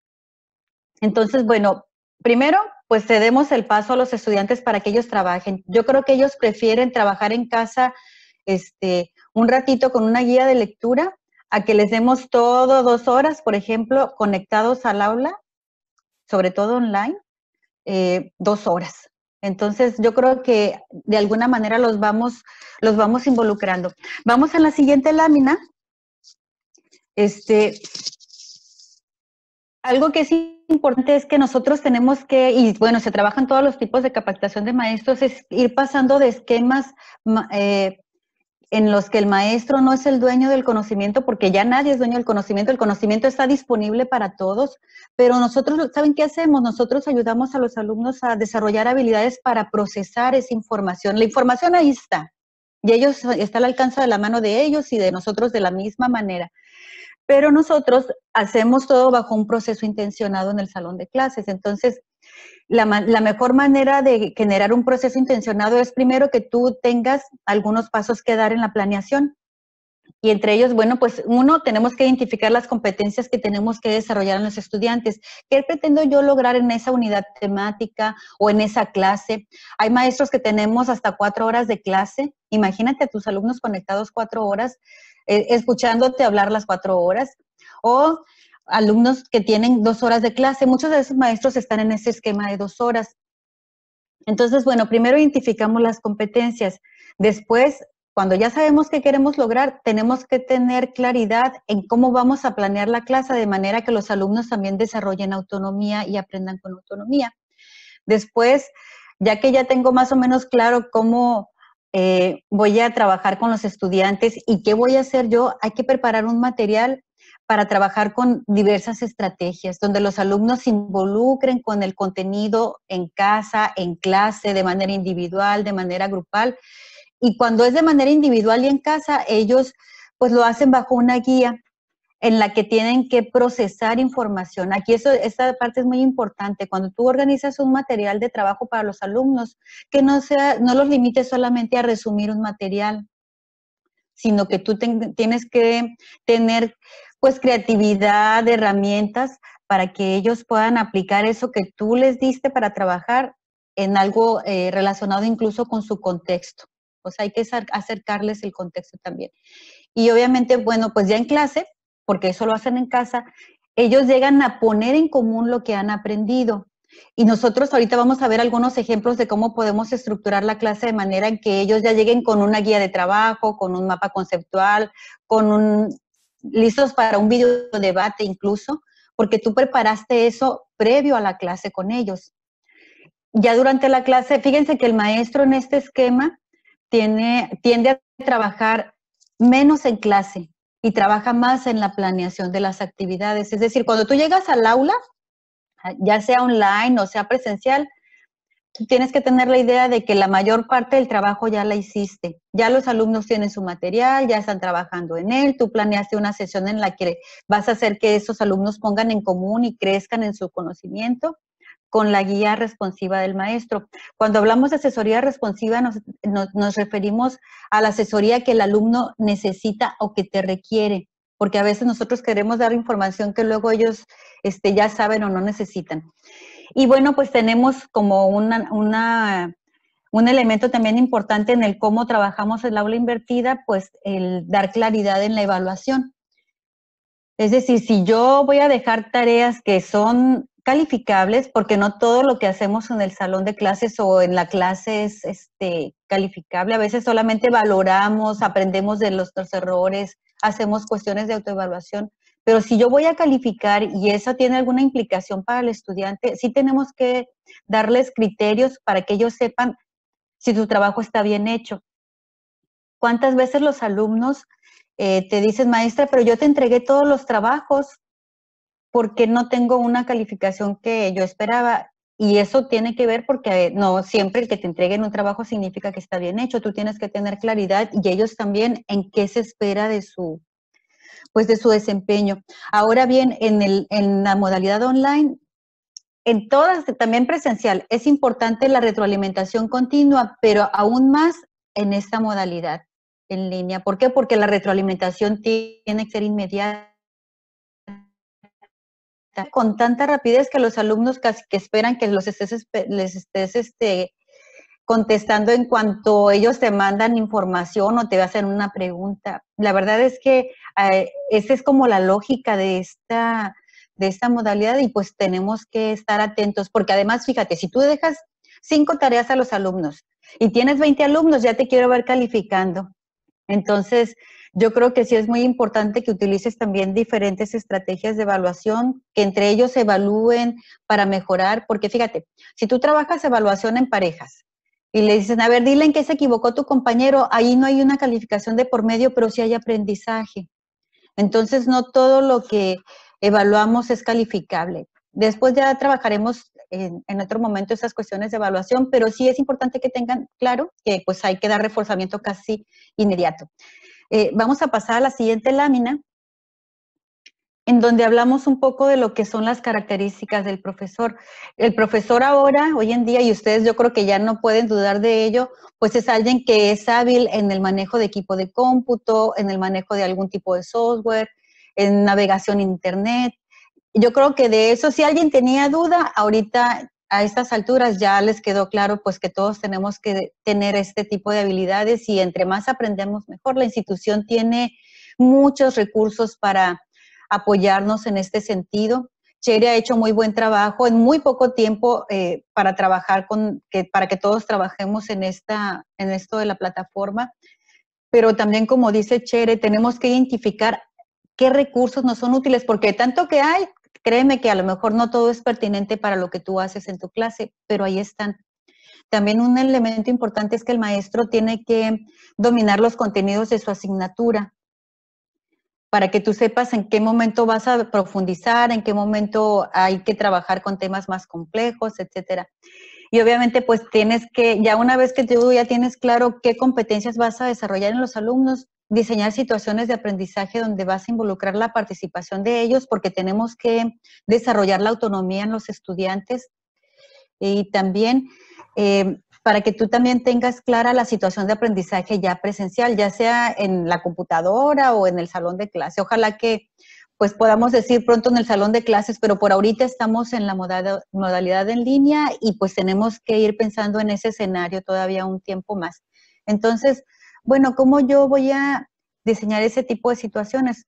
Entonces, bueno, primero, pues cedemos el paso a los estudiantes para que ellos trabajen. Yo creo que ellos prefieren trabajar en casa un ratito con una guía de lectura a que les demos todo 2 horas, por ejemplo, conectados al aula, sobre todo online, 2 horas. Entonces, yo creo que de alguna manera los vamos involucrando. Vamos a la siguiente lámina. Algo que es importante es que nosotros tenemos que, y bueno, se trabajan todos los tipos de capacitación de maestros, es ir pasando de esquemas en los que el maestro no es el dueño del conocimiento, porque ya nadie es dueño del conocimiento, el conocimiento está disponible para todos, pero nosotros, ¿saben qué hacemos? Nosotros ayudamos a los alumnos a desarrollar habilidades para procesar esa información. La información ahí está, y está al alcance de la mano de ellos y de nosotros de la misma manera. Pero nosotros hacemos todo bajo un proceso intencionado en el salón de clases. Entonces, la mejor manera de generar un proceso intencionado es primero que tú tengas algunos pasos que dar en la planeación. Y entre ellos, bueno, pues uno, tenemos que identificar las competencias que tenemos que desarrollar en los estudiantes. ¿Qué pretendo yo lograr en esa unidad temática o en esa clase? Hay maestros que tenemos hasta 4 horas de clase. Imagínate a tus alumnos conectados 4 horas, escuchándote hablar las 4 horas. O alumnos que tienen 2 horas de clase. Muchos de esos maestros están en ese esquema de 2 horas. Entonces, bueno, primero identificamos las competencias. Después, cuando ya sabemos qué queremos lograr, tenemos que tener claridad en cómo vamos a planear la clase de manera que los alumnos también desarrollen autonomía y aprendan con autonomía. Después, ya tengo más o menos claro cómo voy a trabajar con los estudiantes y qué voy a hacer yo, hay que preparar un material para trabajar con diversas estrategias, donde los alumnos se involucren con el contenido en casa, en clase, de manera individual, de manera grupal. Y cuando es de manera individual y en casa, ellos pues lo hacen bajo una guía en la que tienen que procesar información. Aquí esta parte es muy importante. Cuando tú organizas un material de trabajo para los alumnos, que no los limites solamente a resumir un material, sino que tú tienes que tener pues creatividad, herramientas para que ellos puedan aplicar eso que tú les diste para trabajar en algo relacionado incluso con su contexto. O sea, hay que acercarles el contexto también. Y obviamente, bueno, pues ya en clase, porque eso lo hacen en casa, ellos llegan a poner en común lo que han aprendido. Y nosotros ahorita vamos a ver algunos ejemplos de cómo podemos estructurar la clase de manera en que ellos ya lleguen con una guía de trabajo, con un mapa conceptual, listos para un video debate incluso, porque tú preparaste eso previo a la clase con ellos. Ya durante la clase, fíjense que el maestro en este esquema tiende a trabajar menos en clase y trabaja más en la planeación de las actividades. Es decir, cuando tú llegas al aula, ya sea online o sea presencial, tú tienes que tener la idea de que la mayor parte del trabajo ya la hiciste. Ya los alumnos tienen su material, ya están trabajando en él, tú planeaste una sesión en la que vas a hacer que esos alumnos pongan en común y crezcan en su conocimiento con la guía responsiva del maestro. Cuando hablamos de asesoría responsiva, nos referimos a la asesoría que el alumno necesita o que te requiere, porque a veces nosotros queremos dar información que luego ellos ya saben o no necesitan. Y bueno, pues tenemos como un elemento también importante en el cómo trabajamos el aula invertida, pues el dar claridad en la evaluación. Es decir, si yo voy a dejar tareas que son calificables, porque no todo lo que hacemos en el salón de clases o en la clase es calificable, a veces solamente valoramos, aprendemos de nuestros errores, hacemos cuestiones de autoevaluación, pero si yo voy a calificar y eso tiene alguna implicación para el estudiante, sí tenemos que darles criterios para que ellos sepan si su trabajo está bien hecho. ¿Cuántas veces los alumnos te dicen, maestra, pero yo te entregué todos los trabajos porque no tengo una calificación que yo esperaba? Y eso tiene que ver porque no siempre el que te entreguen un trabajo significa que está bien hecho. Tú tienes que tener claridad y ellos también en qué se espera de su, pues de su desempeño. Ahora bien, en la modalidad online, en todas, también presencial, es importante la retroalimentación continua, pero aún más en esta modalidad en línea. ¿Por qué? Porque la retroalimentación tiene que ser inmediata, con tanta rapidez que los alumnos casi que esperan que les estés contestando en cuanto ellos te mandan información o te hacen una pregunta. La verdad es que esa es como la lógica de esta modalidad y pues tenemos que estar atentos porque además, fíjate, si tú dejas 5 tareas a los alumnos y tienes 20 alumnos, ya te quiero ver calificando. Entonces, yo creo que sí es muy importante que utilices también diferentes estrategias de evaluación, que entre ellos se evalúen para mejorar, porque fíjate, si tú trabajas evaluación en parejas y le dicen, a ver, dile en qué se equivocó tu compañero, ahí no hay una calificación de por medio, pero sí hay aprendizaje. Entonces, no todo lo que evaluamos es calificable. Después ya trabajaremos en otro momento esas cuestiones de evaluación, pero sí es importante que tengan claro que pues hay que dar reforzamiento casi inmediato. Vamos a pasar a la siguiente lámina, en donde hablamos un poco de lo que son las características del profesor. El profesor ahora, hoy en día, y ustedes yo creo que ya no pueden dudar de ello, pues es alguien que es hábil en el manejo de equipo de cómputo, en el manejo de algún tipo de software, en navegación en internet. Yo creo que de eso, si alguien tenía duda, ahorita a estas alturas ya les quedó claro pues que todos tenemos que tener este tipo de habilidades y entre más aprendemos mejor. La institución tiene muchos recursos para apoyarnos en este sentido. Chery ha hecho muy buen trabajo en muy poco tiempo para trabajar para que todos trabajemos en esto de la plataforma. Pero también, como dice Chery, tenemos que identificar qué recursos nos son útiles, porque tanto que hay, créeme que a lo mejor no todo es pertinente para lo que tú haces en tu clase, pero ahí están. También un elemento importante es que el maestro tiene que dominar los contenidos de su asignatura para que tú sepas en qué momento vas a profundizar, en qué momento hay que trabajar con temas más complejos, etcétera. Y obviamente pues tienes que, ya una vez que tú ya tienes claro qué competencias vas a desarrollar en los alumnos, diseñar situaciones de aprendizaje donde vas a involucrar la participación de ellos porque tenemos que desarrollar la autonomía en los estudiantes y también para que tú también tengas clara la situación de aprendizaje ya presencial, ya sea en la computadora o en el salón de clase. Ojalá que pues podamos decir pronto en el salón de clases, pero por ahorita estamos en la modalidad en línea y pues tenemos que ir pensando en ese escenario todavía un tiempo más. Entonces, bueno, ¿cómo yo voy a diseñar ese tipo de situaciones?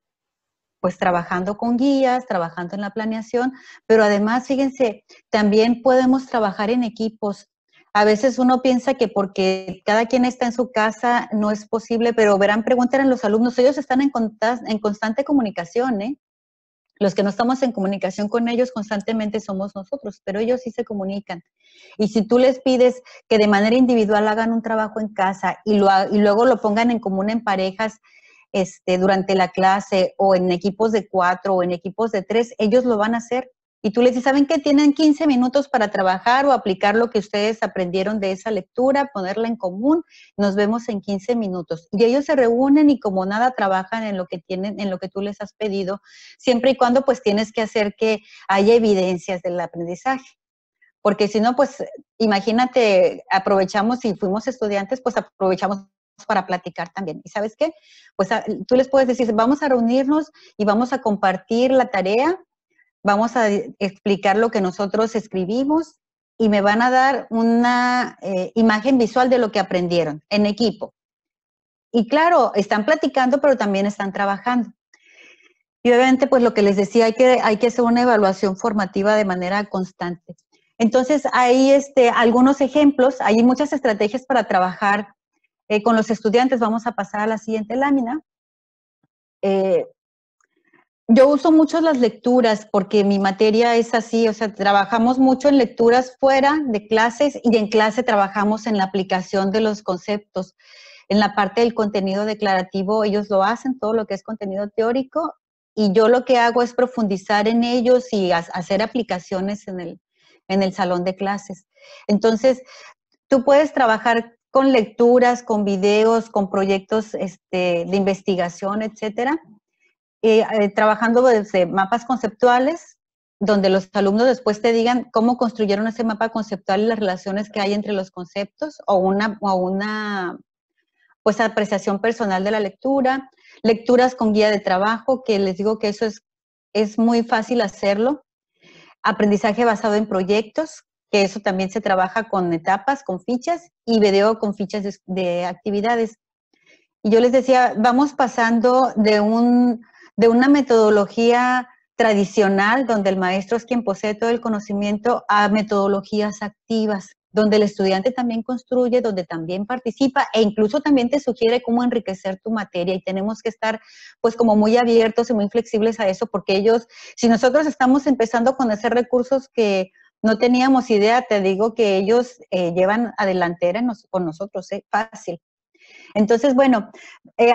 Pues trabajando con guías, trabajando en la planeación, pero además, fíjense, también podemos trabajar en equipos. A veces uno piensa que porque cada quien está en su casa no es posible, pero verán, preguntar a los alumnos, ellos están en constante comunicación, ¿eh? Los que no estamos en comunicación con ellos constantemente somos nosotros, pero ellos sí se comunican. Y si tú les pides que de manera individual hagan un trabajo en casa y luego lo pongan en común en parejas durante la clase o en equipos de 4 o en equipos de 3, ellos lo van a hacer. Y tú les dices, ¿saben qué? Tienen 15 minutos para trabajar o aplicar lo que ustedes aprendieron de esa lectura, ponerla en común, nos vemos en 15 minutos. Y ellos se reúnen y como nada trabajan en lo que tienen, en lo que tú les has pedido, siempre y cuando pues tienes que hacer que haya evidencias del aprendizaje. Porque si no, pues imagínate, aprovechamos, si fuimos estudiantes, pues aprovechamos para platicar también. ¿Y sabes qué? Pues tú les puedes decir, vamos a reunirnos y vamos a compartir la tarea, vamos a explicar lo que nosotros escribimos y me van a dar una imagen visual de lo que aprendieron en equipo. Y claro, están platicando, pero también están trabajando. Y obviamente, pues lo que les decía, hay que hacer una evaluación formativa de manera constante. Entonces, hay algunos ejemplos, hay muchas estrategias para trabajar con los estudiantes. Vamos a pasar a la siguiente lámina. Yo uso mucho las lecturas porque mi materia es así, o sea, trabajamos mucho en lecturas fuera de clases y en clase trabajamos en la aplicación de los conceptos. En la parte del contenido declarativo ellos lo hacen, todo lo que es contenido teórico, y yo lo que hago es profundizar en ellos y hacer aplicaciones en el salón de clases. Entonces, tú puedes trabajar con lecturas, con videos, con proyectos de investigación, etcétera, trabajando desde mapas conceptuales, donde los alumnos después te digan cómo construyeron ese mapa conceptual y las relaciones que hay entre los conceptos, o una pues apreciación personal de la lectura, lecturas con guía de trabajo, que les digo que eso es muy fácil hacerlo, aprendizaje basado en proyectos, que eso también se trabaja con etapas, con fichas, y video con fichas de actividades. Y yo les decía, vamos pasando de una metodología tradicional, donde el maestro es quien posee todo el conocimiento, a metodologías activas, donde el estudiante también construye, donde también participa, e incluso también te sugiere cómo enriquecer tu materia, y tenemos que estar pues como muy abiertos y muy flexibles a eso, porque ellos, si nosotros estamos empezando a conocer recursos que no teníamos idea, te digo que ellos llevan a delantera con nosotros, fácil. Entonces, bueno,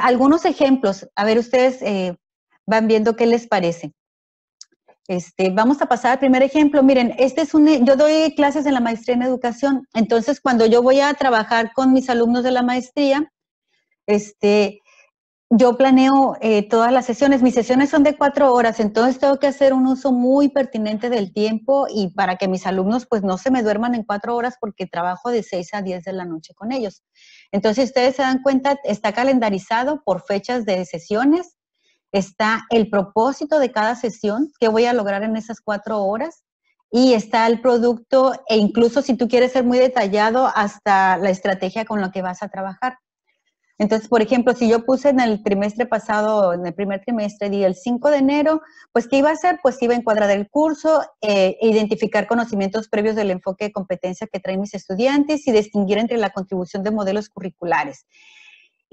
algunos ejemplos, a ver, ustedes van viendo qué les parece. Vamos a pasar al primer ejemplo. Miren, yo doy clases en la maestría en educación, entonces cuando yo voy a trabajar con mis alumnos de la maestría, yo planeo todas las sesiones. Mis sesiones son de 4 horas, entonces tengo que hacer un uso muy pertinente del tiempo, y para que mis alumnos pues no se me duerman en 4 horas, porque trabajo de 6 a 10 de la noche con ellos. Entonces, ustedes se dan cuenta, está calendarizado por fechas de sesiones, está el propósito de cada sesión, qué voy a lograr en esas 4 horas, y está el producto, e incluso si tú quieres ser muy detallado, hasta la estrategia con la que vas a trabajar. Entonces, por ejemplo, si yo puse en el trimestre pasado, en el primer trimestre, di el 5 de enero, pues ¿qué iba a hacer? Pues iba a encuadrar el curso, identificar conocimientos previos del enfoque de competencia que traen mis estudiantes y distinguir entre la contribución de modelos curriculares.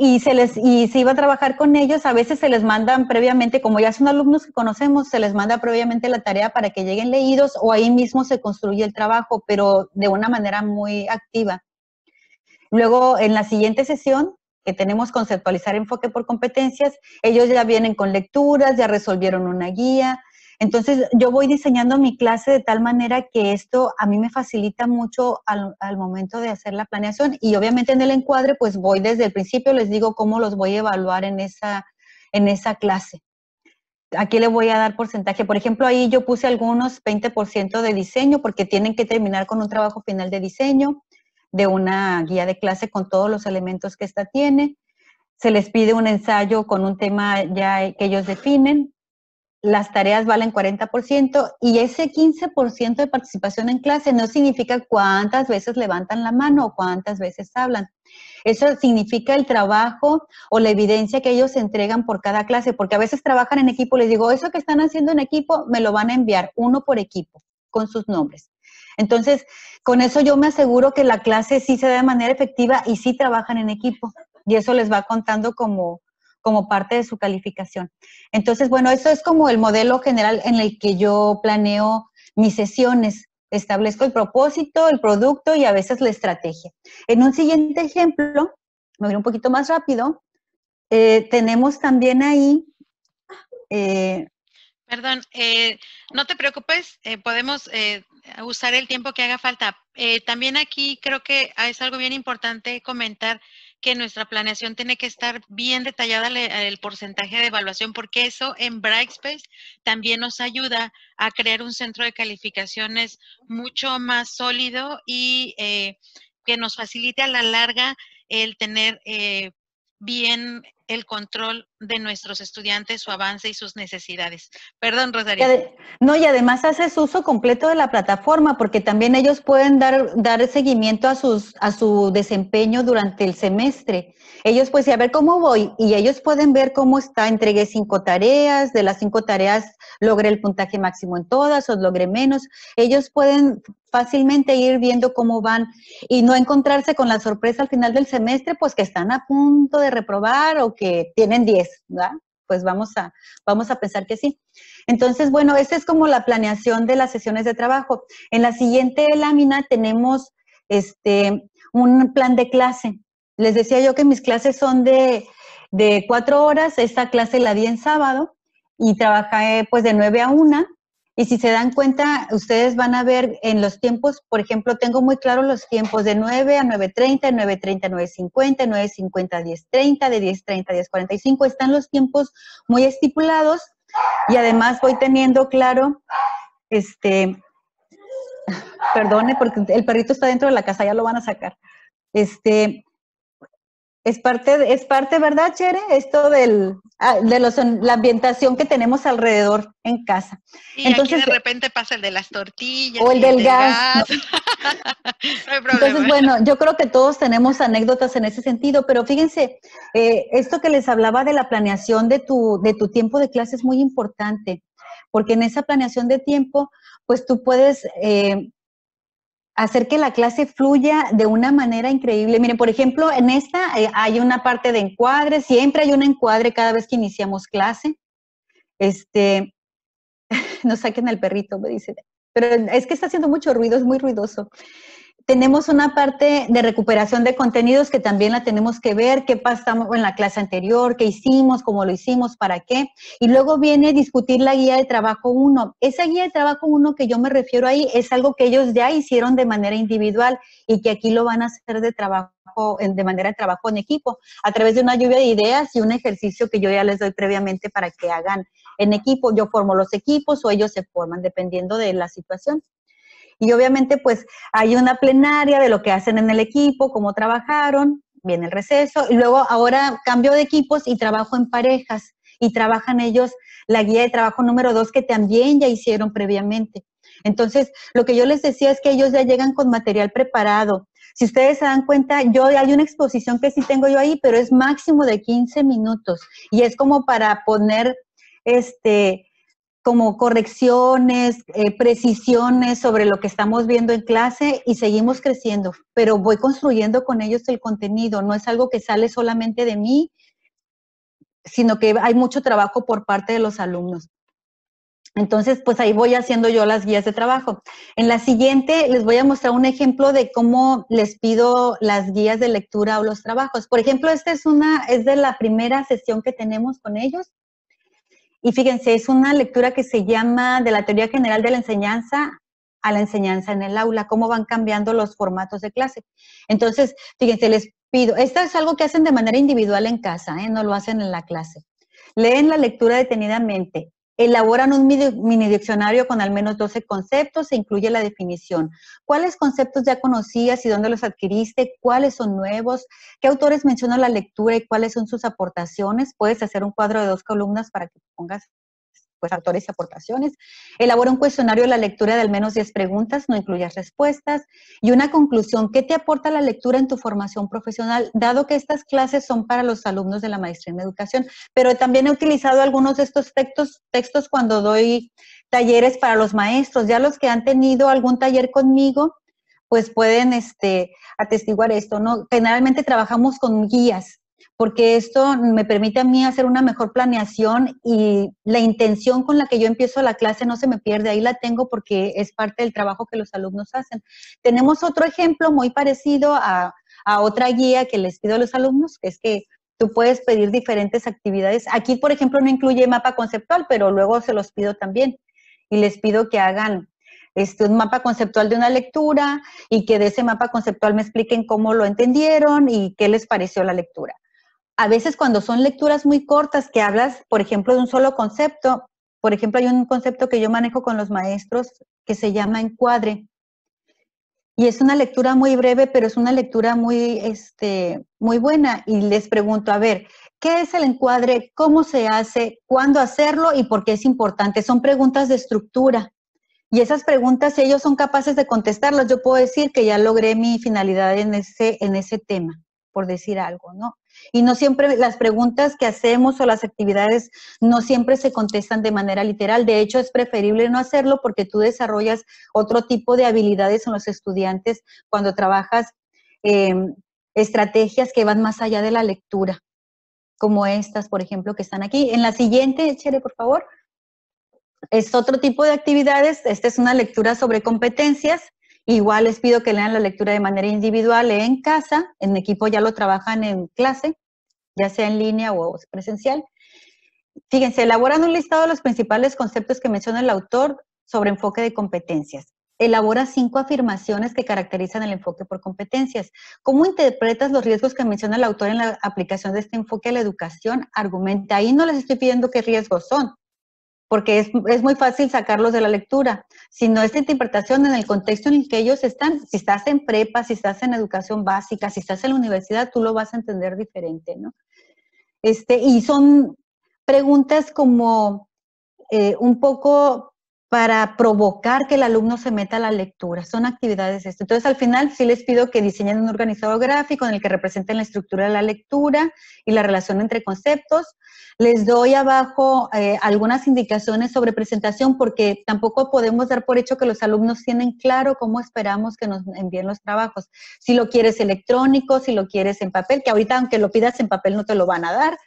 Y se iba a trabajar con ellos. A veces se les mandan previamente, como ya son alumnos que conocemos, se les manda previamente la tarea para que lleguen leídos, o ahí mismo se construye el trabajo, pero de una manera muy activa. Luego, en la siguiente sesión, que tenemos conceptualizar enfoque por competencias, ellos ya vienen con lecturas, ya resolvieron una guía. Entonces, yo voy diseñando mi clase de tal manera que esto a mí me facilita mucho al momento de hacer la planeación, y obviamente en el encuadre, pues voy desde el principio, les digo cómo los voy a evaluar en esa clase. Aquí le voy a dar porcentaje. Por ejemplo, ahí yo puse algunos 20% de diseño, porque tienen que terminar con un trabajo final de diseño, de una guía de clase con todos los elementos que esta tiene. Se les pide un ensayo con un tema ya que ellos definen. Las tareas valen 40%, y ese 15% de participación en clase no significa cuántas veces levantan la mano o cuántas veces hablan. Eso significa el trabajo o la evidencia que ellos entregan por cada clase, porque a veces trabajan en equipo. Les digo, eso que están haciendo en equipo me lo van a enviar, uno por equipo, con sus nombres. Entonces, con eso yo me aseguro que la clase sí se da de manera efectiva y sí trabajan en equipo, y eso les va contando como parte de su calificación. Entonces, bueno, eso es como el modelo general en el que yo planeo mis sesiones. Establezco el propósito, el producto y a veces la estrategia. En un siguiente ejemplo, me voy un poquito más rápido, tenemos también ahí... Perdón, no te preocupes, podemos usar el tiempo que haga falta. También aquí creo que es algo bien importante comentar que nuestra planeación tiene que estar bien detallada el porcentaje de evaluación, porque eso en Brightspace también nos ayuda a crear un centro de calificaciones mucho más sólido y que nos facilite a la larga el tener bien el control de nuestros estudiantes, su avance y sus necesidades. Perdón, Rosario. No, y además haces uso completo de la plataforma, porque también ellos pueden dar seguimiento a su desempeño durante el semestre. Ellos pues, a ver cómo voy, y ellos pueden ver cómo está. Entregué 5 tareas, de las 5 tareas logré el puntaje máximo en todas o logré menos. Ellos pueden fácilmente ir viendo cómo van y no encontrarse con la sorpresa al final del semestre, pues que están a punto de reprobar o que tienen 10, ¿verdad? Pues vamos a pensar que sí. Entonces, bueno, esa es como la planeación de las sesiones de trabajo. En la siguiente lámina tenemos un plan de clase. Les decía yo que mis clases son de 4 horas. Esta clase la di en sábado y trabajé pues de 9 a 1. Y si se dan cuenta, ustedes van a ver en los tiempos, por ejemplo, tengo muy claros los tiempos de 9 a 9:30, 9:30 a 9:50, 9:50 a 10:30, de 10:30 a 10:45. Están los tiempos muy estipulados y además voy teniendo claro, perdone, porque el perrito está dentro de la casa, ya lo van a sacar. Es parte, ¿verdad, Chere? Esto la ambientación que tenemos alrededor en casa. Y entonces, aquí de repente pasa el de las tortillas o el y el del del gas. gas. ¿No? No hay problema. Entonces, bueno, yo creo que todos tenemos anécdotas en ese sentido, pero fíjense, esto que les hablaba de la planeación de tu tiempo de clase es muy importante, porque en esa planeación de tiempo, pues tú puedes hacer que la clase fluya de una manera increíble. Miren, por ejemplo, en esta hay una parte de encuadre, siempre hay un encuadre cada vez que iniciamos clase. No saquen al perrito, me dice, pero es que está haciendo mucho ruido, es muy ruidoso. Tenemos una parte de recuperación de contenidos que también la tenemos que ver, qué pasamos en la clase anterior, qué hicimos, cómo lo hicimos, para qué. Y luego viene discutir la guía de trabajo 1. Esa guía de trabajo 1 que yo me refiero ahí es algo que ellos ya hicieron de manera individual y que aquí lo van a hacer de manera de trabajo en equipo, a través de una lluvia de ideas y un ejercicio que yo ya les doy previamente para que hagan en equipo. Yo formo los equipos o ellos se forman, dependiendo de la situación. Y obviamente pues hay una plenaria de lo que hacen en el equipo, cómo trabajaron, viene el receso, y luego ahora cambio de equipos y trabajo en parejas, y trabajan ellos la guía de trabajo número 2 que también ya hicieron previamente. Entonces, lo que yo les decía es que ellos ya llegan con material preparado. Si ustedes se dan cuenta, hay una exposición que sí tengo yo ahí, pero es máximo de 15 minutos, y es como para poner como correcciones, precisiones sobre lo que estamos viendo en clase y seguimos creciendo, pero voy construyendo con ellos el contenido, no es algo que sale solamente de mí, sino que hay mucho trabajo por parte de los alumnos. Entonces, pues ahí voy haciendo yo las guías de trabajo. En la siguiente les voy a mostrar un ejemplo de cómo les pido las guías de lectura o los trabajos. Por ejemplo, esta es de la primera sesión que tenemos con ellos. Y fíjense, es una lectura que se llama De la teoría general de la enseñanza a la enseñanza en el aula, cómo van cambiando los formatos de clase. Entonces, fíjense, les pido, esto es algo que hacen de manera individual en casa, no lo hacen en la clase. Leen la lectura detenidamente, elaboran un mini diccionario con al menos 12 conceptos e incluye la definición. ¿Cuáles conceptos ya conocías y dónde los adquiriste? ¿Cuáles son nuevos? ¿Qué autores mencionan la lectura y cuáles son sus aportaciones? Puedes hacer un cuadro de 2 columnas para que pongas pues autores y aportaciones. Elabora un cuestionario de la lectura de al menos 10 preguntas, no incluyas respuestas. Y una conclusión, ¿qué te aporta la lectura en tu formación profesional? Dado que estas clases son para los alumnos de la maestría en educación, pero también he utilizado algunos de estos textos cuando doy talleres para los maestros. Ya los que han tenido algún taller conmigo, pues pueden atestiguar esto, ¿no? Generalmente trabajamos con guías, porque esto me permite a mí hacer una mejor planeación y la intención con la que yo empiezo la clase no se me pierde, ahí la tengo porque es parte del trabajo que los alumnos hacen. Tenemos otro ejemplo muy parecido a otra guía que les pido a los alumnos, que es que tú puedes pedir diferentes actividades. Aquí, por ejemplo, no incluye mapa conceptual, pero luego se los pido también y les pido que hagan un mapa conceptual de una lectura y que de ese mapa conceptual me expliquen cómo lo entendieron y qué les pareció la lectura. A veces cuando son lecturas muy cortas que hablas, por ejemplo, de un solo concepto, por ejemplo, hay un concepto que yo manejo con los maestros que se llama encuadre. Y es una lectura muy breve, pero es una lectura muy buena. Y les pregunto, a ver, ¿qué es el encuadre? ¿Cómo se hace? ¿Cuándo hacerlo? ¿Y por qué es importante? Son preguntas de estructura. Y esas preguntas, si ellos son capaces de contestarlas, yo puedo decir que ya logré mi finalidad en ese tema, por decir algo, ¿no? Y no siempre las preguntas que hacemos o las actividades no siempre se contestan de manera literal. De hecho, es preferible no hacerlo porque tú desarrollas otro tipo de habilidades en los estudiantes cuando trabajas estrategias que van más allá de la lectura, como estas, por ejemplo, que están aquí. En la siguiente, Chere, por favor. Es otro tipo de actividades. Esta es una lectura sobre competencias. Igual les pido que lean la lectura de manera individual, en casa, en equipo ya lo trabajan en clase, ya sea en línea o presencial. Fíjense, elaboran un listado de los principales conceptos que menciona el autor sobre enfoque de competencias. Elabora 5 afirmaciones que caracterizan el enfoque por competencias. ¿Cómo interpretas los riesgos que menciona el autor en la aplicación de este enfoque a la educación? Argumenta. Ahí no les estoy pidiendo qué riesgos son, porque es muy fácil sacarlos de la lectura, sino esta interpretación en el contexto en el que ellos están. Si estás en prepa, si estás en educación básica, si estás en la universidad, tú lo vas a entender diferente, ¿no? Y son preguntas como un poco para provocar que el alumno se meta a la lectura. Son actividades de esto. Entonces, al final, sí les pido que diseñen un organizador gráfico en el que representen la estructura de la lectura y la relación entre conceptos. Les doy abajo algunas indicaciones sobre presentación, porque tampoco podemos dar por hecho que los alumnos tienen claro cómo esperamos que nos envíen los trabajos. Si lo quieres electrónico, si lo quieres en papel, que ahorita aunque lo pidas en papel no te lo van a dar.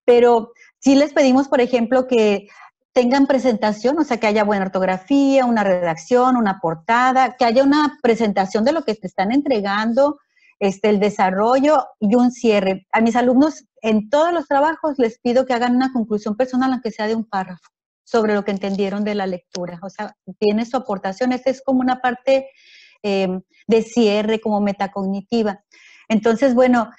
Pero sí les pedimos, por ejemplo, que tengan presentación, o sea, que haya buena ortografía, una redacción, una portada, que haya una presentación de lo que te están entregando, el desarrollo y un cierre. A mis alumnos en todos los trabajos les pido que hagan una conclusión personal, aunque sea de un párrafo, sobre lo que entendieron de la lectura. O sea, tiene su aportación. Esta es como una parte de cierre, como metacognitiva. Entonces, bueno,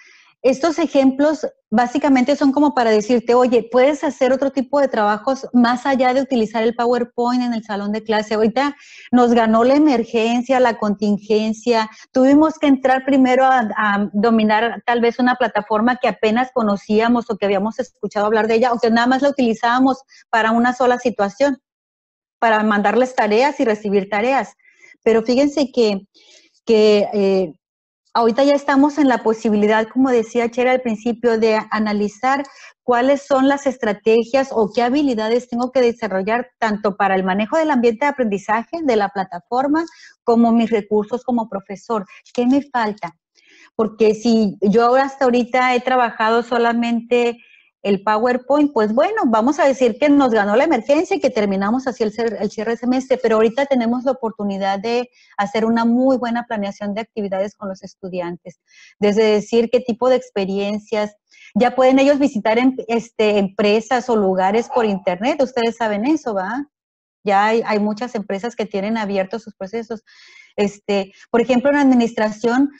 estos ejemplos básicamente son como para decirte, oye, puedes hacer otro tipo de trabajos más allá de utilizar el PowerPoint en el salón de clase. Ahorita nos ganó la emergencia, la contingencia. Tuvimos que entrar primero a dominar tal vez una plataforma que apenas conocíamos o que habíamos escuchado hablar de ella, o que nada más la utilizábamos para una sola situación, para mandarles tareas y recibir tareas. Pero fíjense que ahorita ya estamos en la posibilidad, como decía Chera al principio, de analizar cuáles son las estrategias o qué habilidades tengo que desarrollar tanto para el manejo del ambiente de aprendizaje, de la plataforma, como mis recursos como profesor. ¿Qué me falta? Porque si yo hasta ahorita he trabajado solamente el PowerPoint, pues bueno, vamos a decir que nos ganó la emergencia y que terminamos así el cierre de semestre, pero ahorita tenemos la oportunidad de hacer una muy buena planeación de actividades con los estudiantes, desde decir qué tipo de experiencias, ya pueden ellos visitar empresas o lugares por internet, ustedes saben eso, ¿va? Ya hay muchas empresas que tienen abiertos sus procesos. Por ejemplo, en administración,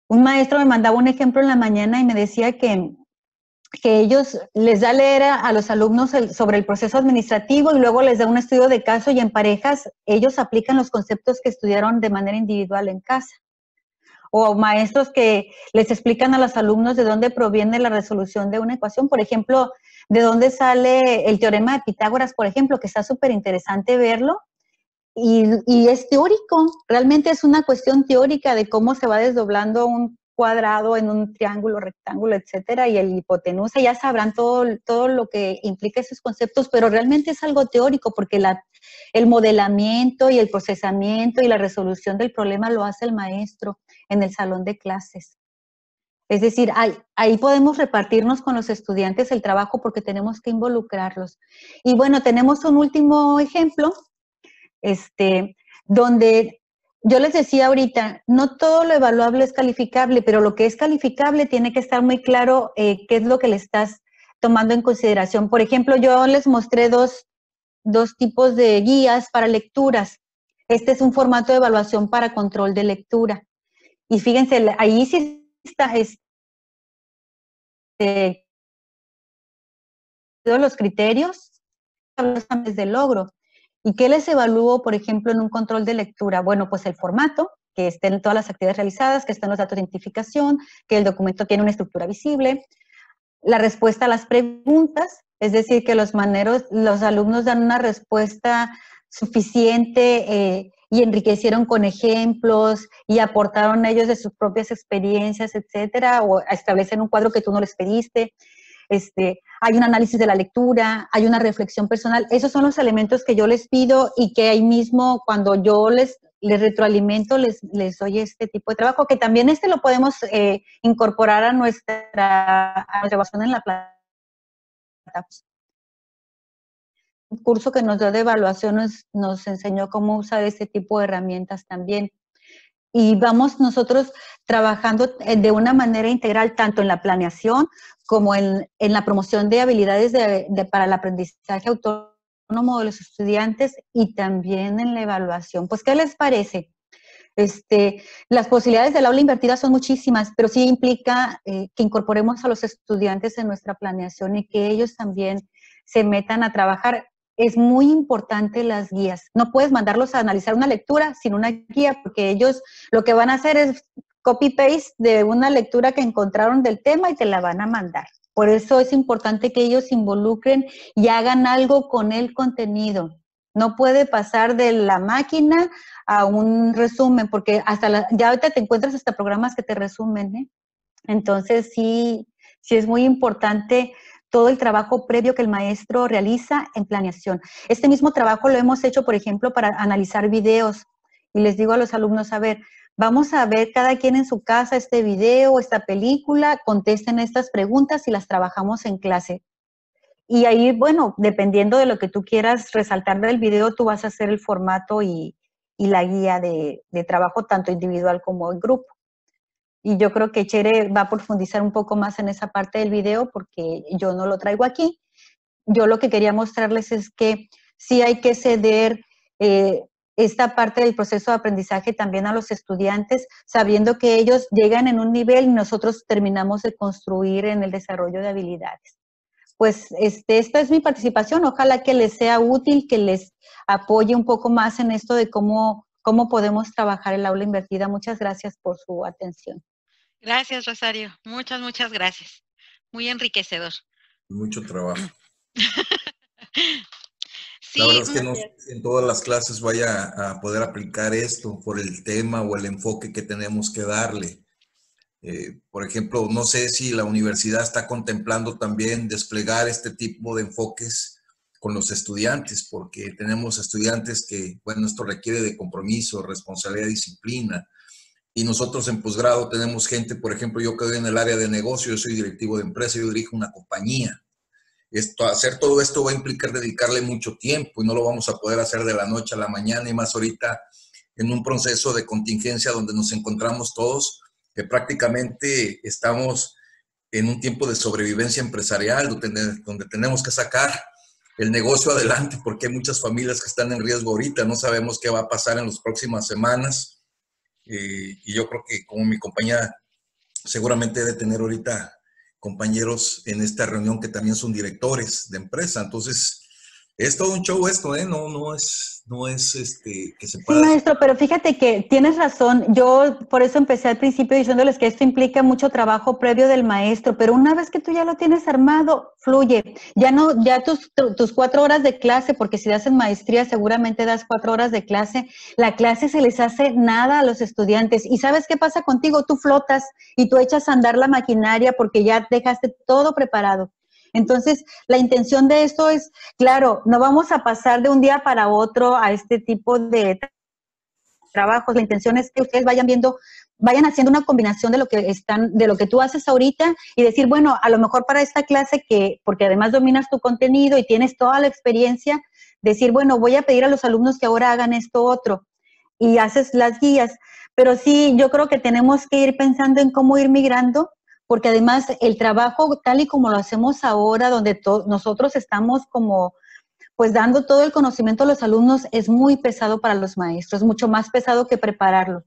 un maestro me mandaba un ejemplo en la mañana y me decía que ellos les da a leer a los alumnos sobre el proceso administrativo y luego les da un estudio de caso, y en parejas ellos aplican los conceptos que estudiaron de manera individual en casa. O maestros que les explican a los alumnos de dónde proviene la resolución de una ecuación. Por ejemplo, de dónde sale el teorema de Pitágoras, por ejemplo, que está súper interesante verlo. Y es teórico, realmente es una cuestión teórica de cómo se va desdoblando un cuadrado en un triángulo, rectángulo, etcétera, y el hipotenusa. Ya sabrán todo lo que implica esos conceptos, pero realmente es algo teórico, porque el modelamiento y el procesamiento y la resolución del problema lo hace el maestro en el salón de clases. Es decir, ahí podemos repartirnos con los estudiantes el trabajo, porque tenemos que involucrarlos. Y bueno, tenemos un último ejemplo, donde yo les decía ahorita, no todo lo evaluable es calificable, pero lo que es calificable tiene que estar muy claro qué es lo que le estás tomando en consideración. Por ejemplo, yo les mostré dos tipos de guías para lecturas. Este es un formato de evaluación para control de lectura. Y fíjense, ahí sí está los criterios de logro. ¿Y qué les evalúo, por ejemplo, en un control de lectura? Bueno, pues el formato, que estén todas las actividades realizadas, que estén los datos de identificación, que el documento tiene una estructura visible, la respuesta a las preguntas, es decir, que los alumnos dan una respuesta suficiente y enriquecieron con ejemplos y aportaron ellos de sus propias experiencias, etcétera, o establecen un cuadro que tú no les pediste. Hay un análisis de la lectura, hay una reflexión personal. Esos son los elementos que yo les pido, y que ahí mismo, cuando yo les retroalimento, les doy este tipo de trabajo, que también lo podemos incorporar a nuestra evaluación en la plataforma. Un curso que nos dio de evaluación nos enseñó cómo usar este tipo de herramientas también. Y vamos nosotros trabajando de una manera integral, tanto en la planeación como en la promoción de habilidades para el aprendizaje autónomo autónomo de los estudiantes y también en la evaluación. Pues, ¿qué les parece? Las posibilidades del aula invertida son muchísimas, pero sí implica que incorporemos a los estudiantes en nuestra planeación y que ellos también se metan a trabajar. Es muy importante las guías. No puedes mandarlos a analizar una lectura sin una guía, porque ellos lo que van a hacer es copy-paste de una lectura que encontraron del tema y te la van a mandar. Por eso es importante que ellos se involucren y hagan algo con el contenido. No puede pasar de la máquina a un resumen, porque ya ahorita te encuentras hasta programas que te resumen, ¿eh? Entonces sí es muy importante todo el trabajo previo que el maestro realiza en planeación. Este mismo trabajo lo hemos hecho, por ejemplo, para analizar videos. Y les digo a los alumnos, a ver, vamos a ver cada quien en su casa este video, esta película, contesten estas preguntas y las trabajamos en clase. Y ahí, bueno, dependiendo de lo que tú quieras resaltar del video, tú vas a hacer el formato y la guía de trabajo, tanto individual como en grupo. Y yo creo que Chere va a profundizar un poco más en esa parte del video porque yo no lo traigo aquí. Yo lo que quería mostrarles es que sí hay que ceder esta parte del proceso de aprendizaje también a los estudiantes, sabiendo que ellos llegan en un nivel y nosotros terminamos de construir en el desarrollo de habilidades. Pues esta es mi participación. Ojalá que les sea útil, que les apoye un poco más en esto de cómo podemos trabajar el aula invertida. Muchas gracias por su atención. Gracias, Rosario. Muchas, muchas gracias. Muy enriquecedor. Mucho trabajo. Sí, la verdad es que no sé si en todas las clases vaya a poder aplicar esto por el tema o el enfoque que tenemos que darle. Por ejemplo, no sé si la universidad está contemplando también desplegar este tipo de enfoques con los estudiantes, porque tenemos estudiantes que, bueno, esto requiere de compromiso, responsabilidad, disciplina. Y nosotros en posgrado tenemos gente, por ejemplo, yo que doy en el área de negocio, yo soy directivo de empresa, yo dirijo una compañía. Hacer todo esto va a implicar dedicarle mucho tiempo y no lo vamos a poder hacer de la noche a la mañana, y más ahorita en un proceso de contingencia donde nos encontramos todos, que prácticamente estamos en un tiempo de sobrevivencia empresarial, donde tenemos que sacar el negocio adelante, porque hay muchas familias que están en riesgo ahorita, no sabemos qué va a pasar en las próximas semanas, y yo creo que como mi compañía seguramente debe tener ahorita compañeros en esta reunión que también son directores de empresa. Entonces, es todo un show esto, ¿eh? No es que se pueda... Sí, maestro, pero fíjate que tienes razón. Yo por eso empecé al principio diciéndoles que esto implica mucho trabajo previo del maestro, pero una vez que tú ya lo tienes armado, fluye. Ya tus 4 horas de clase, porque si das en maestría seguramente das 4 horas de clase, la clase se les hace nada a los estudiantes. ¿Y sabes qué pasa contigo? Tú flotas y tú echas a andar la maquinaria porque ya dejaste todo preparado. Entonces, la intención de esto es, claro, no vamos a pasar de un día para otro a este tipo de trabajos. La intención es que ustedes vayan haciendo una combinación de lo que tú haces ahorita y decir, bueno, a lo mejor para esta clase porque además dominas tu contenido y tienes toda la experiencia, decir, bueno, voy a pedir a los alumnos que ahora hagan esto otro y haces las guías. Pero sí, yo creo que tenemos que ir pensando en cómo ir migrando, porque además el trabajo tal y como lo hacemos ahora, donde nosotros estamos como pues dando todo el conocimiento a los alumnos, es muy pesado para los maestros, mucho más pesado que prepararlo.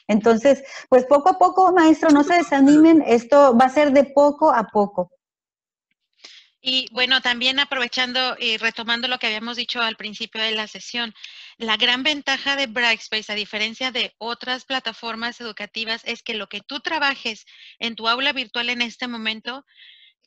Entonces, pues poco a poco, maestro, no se desanimen, esto va a ser de poco a poco. Y bueno, también aprovechando y retomando lo que habíamos dicho al principio de la sesión, la gran ventaja de Brightspace, a diferencia de otras plataformas educativas, es que lo que tú trabajes en tu aula virtual en este momento,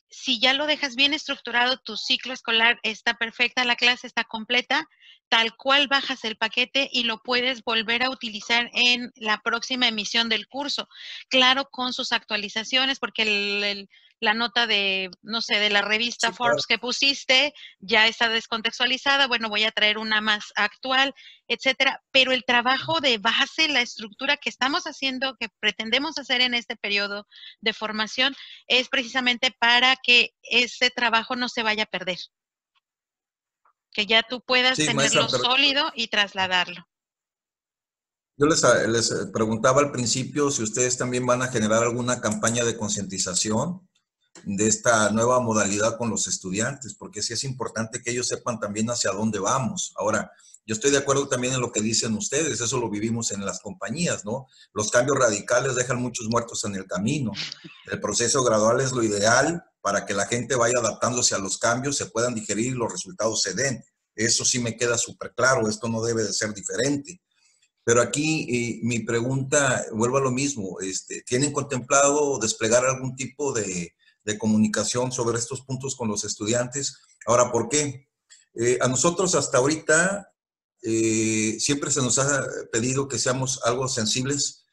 si ya lo dejas bien estructurado, tu ciclo escolar está perfecta, la clase está completa, tal cual bajas el paquete y lo puedes volver a utilizar en la próxima emisión del curso. Claro, con sus actualizaciones, porque la nota de, no sé, de la revista sí, Forbes que pusiste ya está descontextualizada. Bueno, voy a traer una más actual, etcétera. Pero el trabajo de base, la estructura que estamos haciendo, que pretendemos hacer en este periodo de formación, es precisamente para que ese trabajo no se vaya a perder. Que ya tú puedas tenerlo sólido y trasladarlo. Yo les preguntaba al principio si ustedes también van a generar alguna campaña de concientización de esta nueva modalidad con los estudiantes, porque sí es importante que ellos sepan también hacia dónde vamos. Ahora, yo estoy de acuerdo también en lo que dicen ustedes, eso lo vivimos en las compañías, ¿no? Los cambios radicales dejan muchos muertos en el camino. El proceso gradual es lo ideal para que la gente vaya adaptándose a los cambios, se puedan digerir y los resultados se den. Eso sí me queda súper claro, esto no debe de ser diferente. Pero aquí mi pregunta, vuelvo a lo mismo, ¿tienen contemplado desplegar algún tipo de comunicación sobre estos puntos con los estudiantes? Ahora, ¿por qué? A nosotros hasta ahorita siempre se nos ha pedido que seamos algo sensibles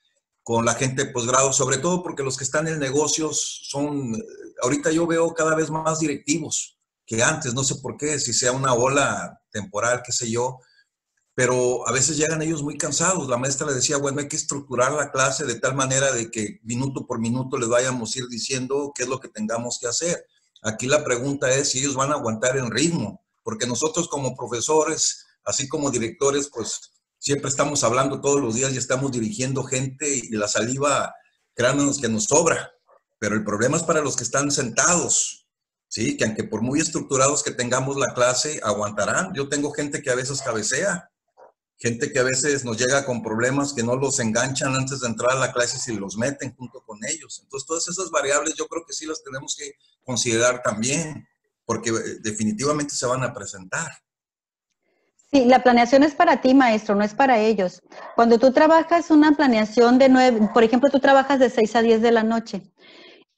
con la gente de posgrado, sobre todo porque los que están en negocios son, ahorita yo veo cada vez más directivos que antes, no sé por qué, si sea una ola temporal, qué sé yo, pero a veces llegan ellos muy cansados. La maestra le decía, bueno, hay que estructurar la clase de tal manera de que minuto por minuto les vayamos a ir diciendo qué es lo que tengamos que hacer. Aquí la pregunta es si ellos van a aguantar el ritmo, porque nosotros como profesores, así como directores, pues siempre estamos hablando todos los días y estamos dirigiendo gente y la saliva, créannos que nos sobra. Pero el problema es para los que están sentados, ¿sí? Que aunque por muy estructurados que tengamos la clase, aguantarán. Yo tengo gente que a veces cabecea, gente que a veces nos llega con problemas que no los enganchan antes de entrar a la clase y los meten junto con ellos. Entonces, todas esas variables yo creo que sí las tenemos que considerar también, porque definitivamente se van a presentar. Sí, la planeación es para ti, maestro, no es para ellos. Cuando tú trabajas una planeación de 9, por ejemplo, tú trabajas de 6 a 10 de la noche.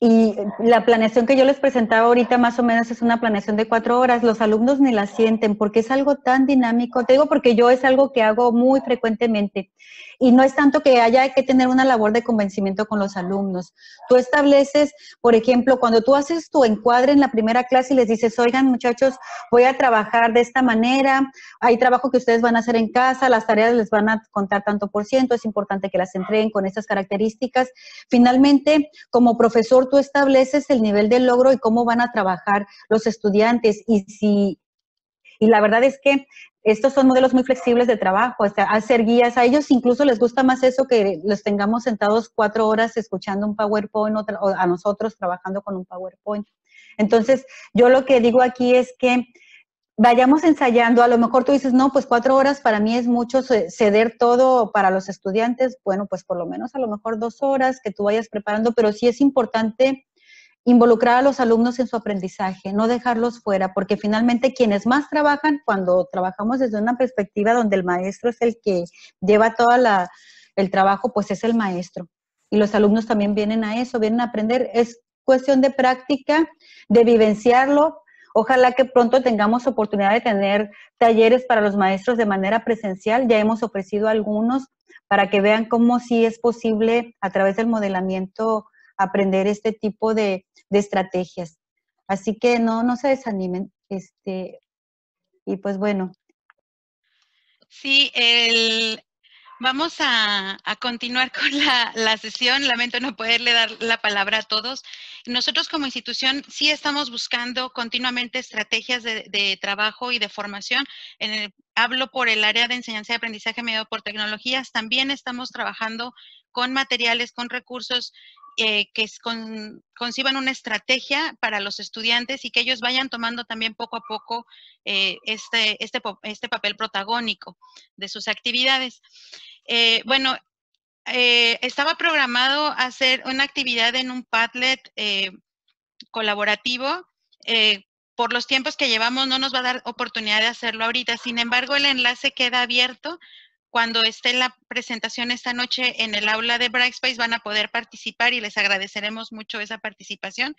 Y la planeación que yo les presentaba ahorita más o menos es una planeación de 4 horas. Los alumnos ni la sienten porque es algo tan dinámico. Te digo porque yo es algo que hago muy frecuentemente. Y no es tanto que haya que tener una labor de convencimiento con los alumnos. Tú estableces, por ejemplo, cuando tú haces tu encuadre en la primera clase y les dices, oigan muchachos, voy a trabajar de esta manera, hay trabajo que ustedes van a hacer en casa, las tareas les van a contar tanto por ciento, es importante que las entreguen con estas características. Finalmente, como profesor, tú estableces el nivel de logro y cómo van a trabajar los estudiantes. Y la verdad es que estos son modelos muy flexibles de trabajo, o sea, hacer guías. A ellos incluso les gusta más eso que los tengamos sentados 4 horas escuchando un PowerPoint o a nosotros trabajando con un PowerPoint. Entonces, yo lo que digo aquí es que vayamos ensayando. A lo mejor tú dices, no, pues 4 horas para mí es mucho ceder todo para los estudiantes. Bueno, pues por lo menos a lo mejor 2 horas que tú vayas preparando, pero sí es importante involucrar a los alumnos en su aprendizaje, no dejarlos fuera, porque finalmente quienes más trabajan, cuando trabajamos desde una perspectiva donde el maestro es el que lleva todo el trabajo, pues es el maestro. Y los alumnos también vienen a eso, vienen a aprender. Es cuestión de práctica, de vivenciarlo. Ojalá que pronto tengamos oportunidad de tener talleres para los maestros de manera presencial. Ya hemos ofrecido algunos para que vean cómo sí es posible a través del modelamiento aprender este tipo de estrategias. Así que no se desanimen. Y pues bueno. Sí, vamos a continuar con la sesión. Lamento no poderle dar la palabra a todos. Nosotros como institución sí estamos buscando continuamente estrategias de trabajo y de formación. Hablo por el área de enseñanza y aprendizaje mediado por tecnologías. También estamos trabajando con materiales, con recursos que conciban una estrategia para los estudiantes y que ellos vayan tomando también poco a poco este papel protagónico de sus actividades. Bueno, estaba programado hacer una actividad en un Padlet colaborativo. Por los tiempos que llevamos no nos va a dar oportunidad de hacerlo ahorita. Sin embargo, el enlace queda abierto. Cuando esté la presentación esta noche en el aula de Brightspace van a poder participar y les agradeceremos mucho esa participación.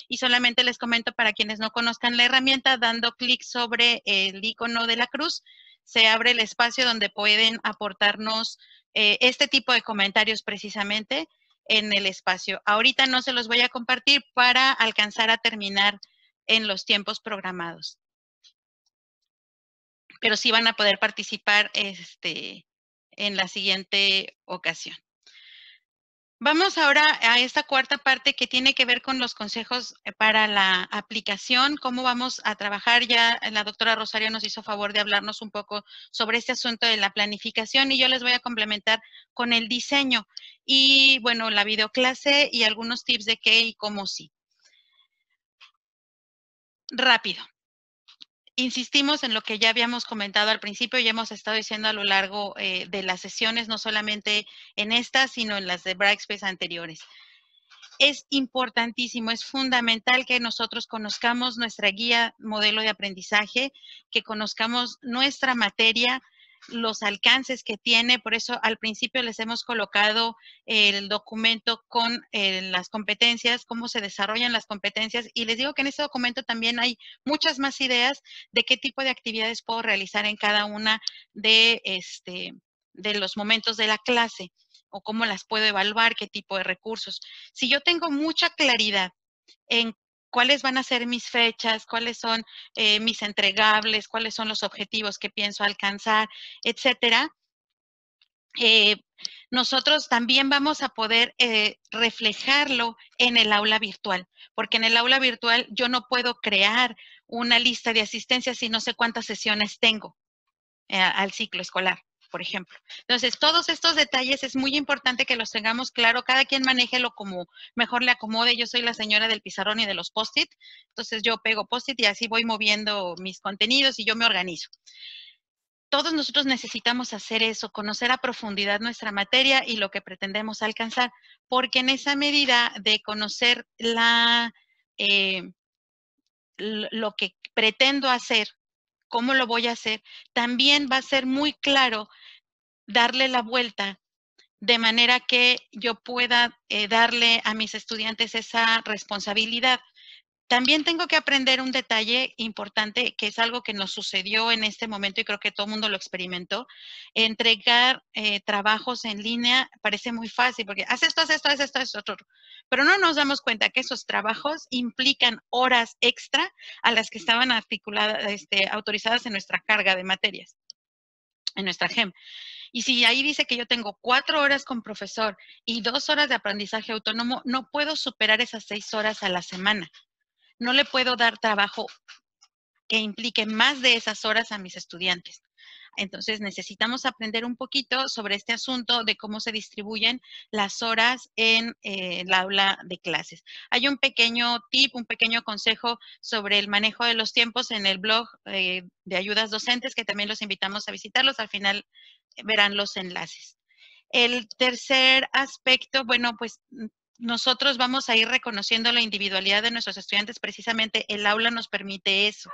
Y solamente les comento para quienes no conozcan la herramienta, dando clic sobre el icono de la cruz, se abre el espacio donde pueden aportarnos este tipo de comentarios precisamente en el espacio. Ahorita no se los voy a compartir para alcanzar a terminar en los tiempos programados. Pero sí van a poder participar en la siguiente ocasión. Vamos ahora a esta cuarta parte que tiene que ver con los consejos para la aplicación, cómo vamos a trabajar. Ya la doctora Rosario nos hizo favor de hablarnos un poco sobre este asunto de la planificación y yo les voy a complementar con el diseño y, bueno, la videoclase y algunos tips de qué y cómo sí. rápido. Insistimos en lo que ya habíamos comentado al principio y hemos estado diciendo a lo largo de las sesiones, no solamente en esta, sino en las de Brightspace anteriores. Es importantísimo, es fundamental que nosotros conozcamos nuestra guía modelo de aprendizaje, que conozcamos nuestra materia, los alcances que tiene. Por eso al principio les hemos colocado el documento con las competencias, cómo se desarrollan las competencias. Y les digo que en este documento también hay muchas más ideas de qué tipo de actividades puedo realizar en cada una de los momentos de la clase o cómo las puedo evaluar, qué tipo de recursos. Si yo tengo mucha claridad en cuáles van a ser mis fechas, cuáles son mis entregables, cuáles son los objetivos que pienso alcanzar, etcétera, nosotros también vamos a poder reflejarlo en el aula virtual, porque en el aula virtual yo no puedo crear una lista de asistencia si no sé cuántas sesiones tengo al ciclo escolar, por ejemplo. Entonces, todos estos detalles es muy importante que los tengamos claro, cada quien manéjelo como mejor le acomode. Yo soy la señora del pizarrón y de los post-it, entonces yo pego post-it y así voy moviendo mis contenidos y yo me organizo. Todos nosotros necesitamos hacer eso, conocer a profundidad nuestra materia y lo que pretendemos alcanzar, porque en esa medida de conocer lo que pretendo hacer, cómo lo voy a hacer, también va a ser muy claro darle la vuelta de manera que yo pueda darle a mis estudiantes esa responsabilidad. También tengo que aprender un detalle importante, que es algo que nos sucedió en este momento y creo que todo el mundo lo experimentó. Entregar trabajos en línea parece muy fácil porque haz esto, haz esto, haz esto, haz otro. Pero no nos damos cuenta que esos trabajos implican horas extra a las que estaban articuladas, autorizadas en nuestra carga de materias, en nuestra GEM. Y si ahí dice que yo tengo 4 horas con profesor y 2 horas de aprendizaje autónomo, no puedo superar esas 6 horas a la semana. No le puedo dar trabajo que implique más de esas horas a mis estudiantes. Entonces, necesitamos aprender un poquito sobre este asunto de cómo se distribuyen las horas en el aula de clases. Hay un pequeño tip, un pequeño consejo sobre el manejo de los tiempos en el blog de ayudas docentes, que también los invitamos a visitarlos. Al final verán los enlaces. El tercer aspecto, bueno, pues nosotros vamos a ir reconociendo la individualidad de nuestros estudiantes. Precisamente el aula nos permite eso.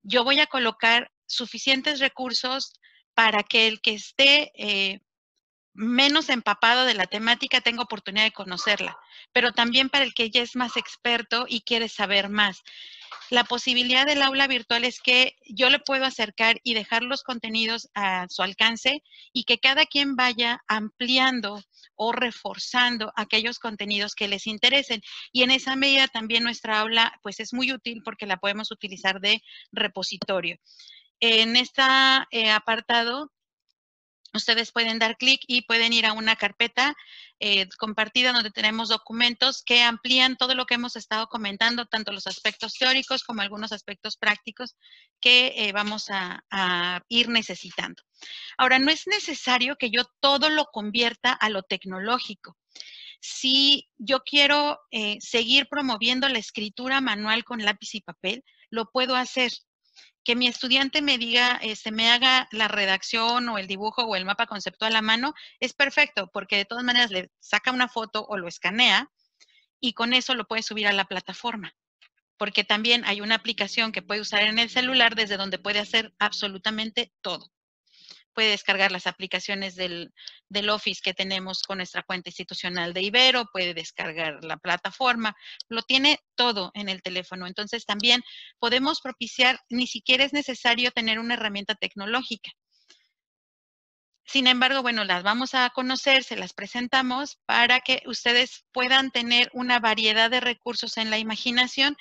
Yo voy a colocar suficientes recursos para que el que esté menos empapado de la temática tenga oportunidad de conocerla, pero también para el que ya es más experto y quiere saber más. La posibilidad del aula virtual es que yo le puedo acercar y dejar los contenidos a su alcance y que cada quien vaya ampliando o reforzando aquellos contenidos que les interesen. Y en esa medida también nuestra aula pues es muy útil porque la podemos utilizar de repositorio. En este apartado ustedes pueden dar clic y pueden ir a una carpeta compartida donde tenemos documentos que amplían todo lo que hemos estado comentando, tanto los aspectos teóricos como algunos aspectos prácticos que vamos a ir necesitando. Ahora, no es necesario que yo todo lo convierta a lo tecnológico. Si yo quiero seguir promoviendo la escritura manual con lápiz y papel, lo puedo hacer. Que mi estudiante me diga, me haga la redacción o el dibujo o el mapa conceptual a mano, es perfecto, porque de todas maneras le saca una foto o lo escanea y con eso lo puede subir a la plataforma. Porque también hay una aplicación que puede usar en el celular desde donde puede hacer absolutamente todo. Puede descargar las aplicaciones del Office que tenemos con nuestra cuenta institucional de Ibero, puede descargar la plataforma, lo tiene todo en el teléfono. Entonces también podemos propiciar, ni siquiera es necesario tener una herramienta tecnológica. Sin embargo, bueno, las vamos a conocer, se las presentamos para que ustedes puedan tener una variedad de recursos en la imaginación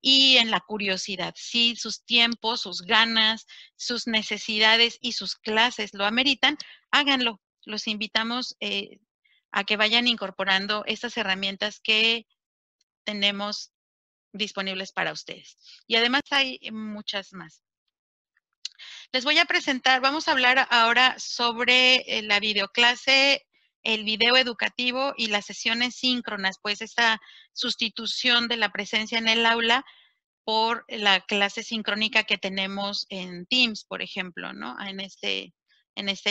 y en la curiosidad. Si sus tiempos, sus ganas, sus necesidades y sus clases lo ameritan, háganlo. Los invitamos a que vayan incorporando estas herramientas que tenemos disponibles para ustedes. Y además hay muchas más. Les voy a presentar, vamos a hablar ahora sobre la videoclase, el video educativo y las sesiones síncronas, pues esta sustitución de la presencia en el aula por la clase sincrónica que tenemos en Teams, por ejemplo, ¿no? En este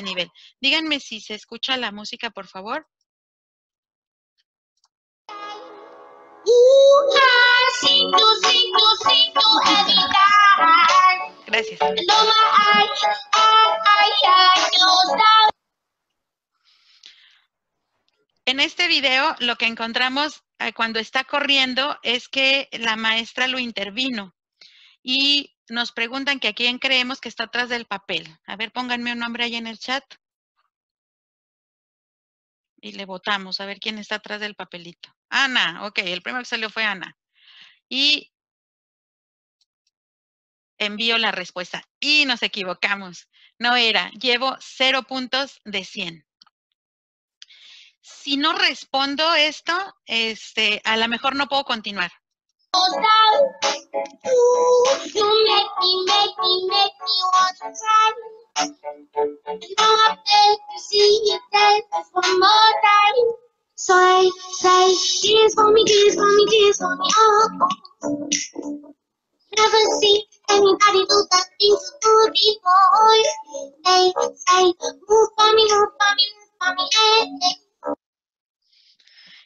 nivel. Díganme si se escucha la música, por favor. Gracias. En este video lo que encontramos cuando está corriendo es que la maestra lo intervino y nos preguntan que a quién creemos que está atrás del papel. A ver, pónganme un nombre ahí en el chat. Y le votamos a ver quién está atrás del papelito. Ana, ok, el primero que salió fue Ana. Y envío la respuesta. Y nos equivocamos. No era, llevo 0 puntos de 100. Si no respondo esto, a lo mejor no puedo continuar. Never see anybody do that thing so good before. They say, move for me, move for me, move for me,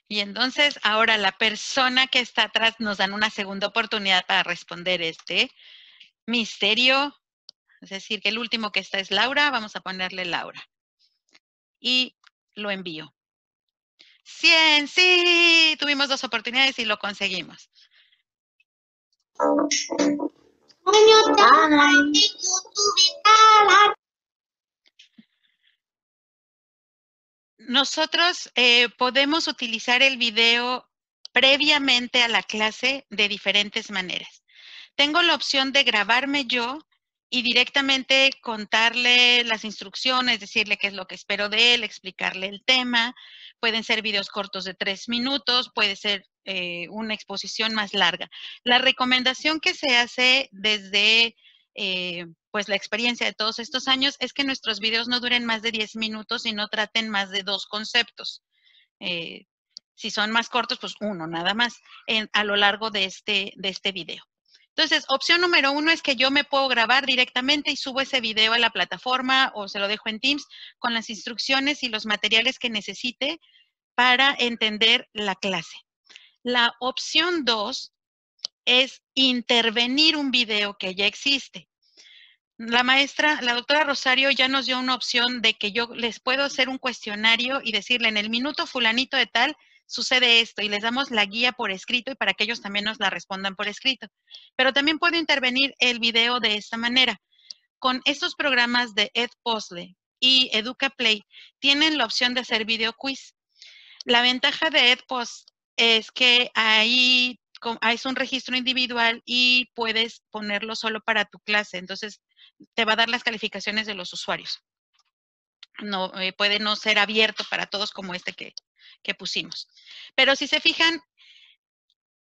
Y entonces ahora la persona que está atrás nos dan una segunda oportunidad para responder este misterio. Es decir, que el último que está es Laura. Vamos a ponerle Laura. Y lo envío. 100, sí. Tuvimos 2 oportunidades y lo conseguimos. Nosotros podemos utilizar el video previamente a la clase de diferentes maneras. Tengo la opción de grabarme yo y directamente contarle las instrucciones, decirle qué es lo que espero de él, explicarle el tema. Pueden ser videos cortos de 3 minutos, puede ser una exposición más larga. La recomendación que se hace desde pues la experiencia de todos estos años es que nuestros videos no duren más de 10 minutos y no traten más de 2 conceptos. Si son más cortos, pues uno nada más a lo largo de este video. Entonces, opción número 1 es que yo me puedo grabar directamente y subo ese video a la plataforma o se lo dejo en Teams con las instrucciones y los materiales que necesite para entender la clase. La opción 2 es intervenir un video que ya existe. La doctora Rosario ya nos dio una opción de que yo les puedo hacer un cuestionario y decirle en el minuto fulanito de tal sucede esto y les damos la guía por escrito y para que ellos también nos la respondan por escrito. Pero también puedo intervenir el video de esta manera. Con estos programas de Edpuzzle y EducaPlay tienen la opción de hacer video quiz. La ventaja de Edpuzzle es que ahí es un registro individual y puedes ponerlo solo para tu clase. Entonces, te va a dar las calificaciones de los usuarios. No, puede no ser abierto para todos como este que pusimos. Pero si se fijan,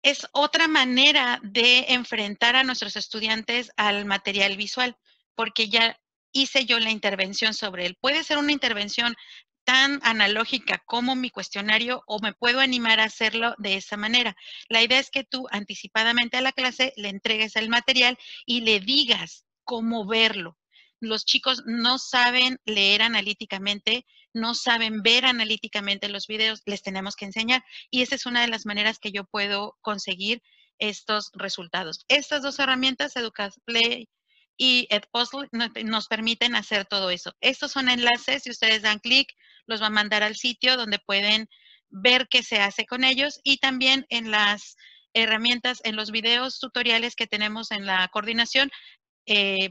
es otra manera de enfrentar a nuestros estudiantes al material visual, porque ya hice yo la intervención sobre él. Puede ser una intervención tan analógica como mi cuestionario o me puedo animar a hacerlo de esa manera. La idea es que tú anticipadamente a la clase le entregues el material y le digas cómo verlo. Los chicos no saben leer analíticamente, no saben ver analíticamente los videos, les tenemos que enseñar. Y esa es una de las maneras que yo puedo conseguir estos resultados. Estas 2 herramientas, EducaPlay y Edpuzzle, nos permiten hacer todo eso. Estos son enlaces, si ustedes dan clic, los va a mandar al sitio donde pueden ver qué se hace con ellos y también en las herramientas, en los videos tutoriales que tenemos en la coordinación,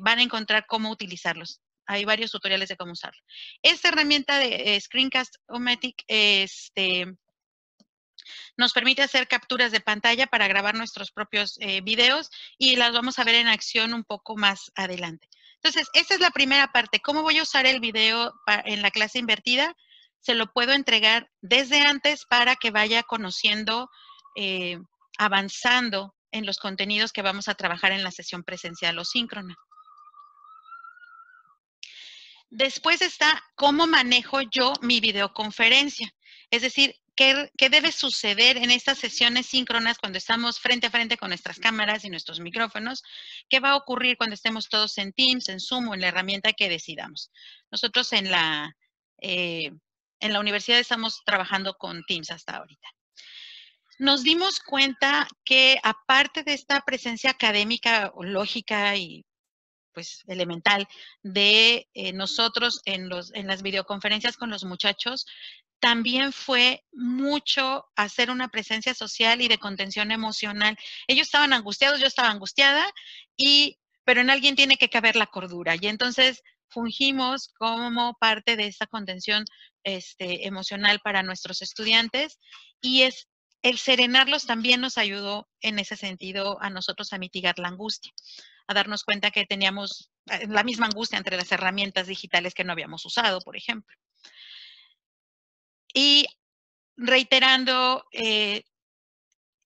van a encontrar cómo utilizarlos. Hay varios tutoriales de cómo usarlo. Esta herramienta de Screencast-O-Matic nos permite hacer capturas de pantalla para grabar nuestros propios videos y las vamos a ver en acción un poco más adelante. Entonces, esta es la primera parte. ¿Cómo voy a usar el video en la clase invertida? Se lo puedo entregar desde antes para que vaya conociendo, avanzando en los contenidos que vamos a trabajar en la sesión presencial o síncrona. Después está cómo manejo yo mi videoconferencia. Es decir, ¿qué debe suceder en estas sesiones síncronas cuando estamos frente a frente con nuestras cámaras y nuestros micrófonos? ¿Qué va a ocurrir cuando estemos todos en Teams, en Zoom o en la herramienta que decidamos? Nosotros en la universidad estamos trabajando con Teams hasta ahorita. Nos dimos cuenta que aparte de esta presencia académica, lógica y pues elemental de nosotros en las videoconferencias con los muchachos, también fue mucho hacer una presencia social y de contención emocional. Ellos estaban angustiados, yo estaba angustiada, pero en alguien tiene que caber la cordura. Y entonces fungimos como parte de esta contención emocional para nuestros estudiantes y el serenarlos también nos ayudó en ese sentido a nosotros a mitigar la angustia, a darnos cuenta que teníamos la misma angustia entre las herramientas digitales que no habíamos usado, por ejemplo. Y reiterando,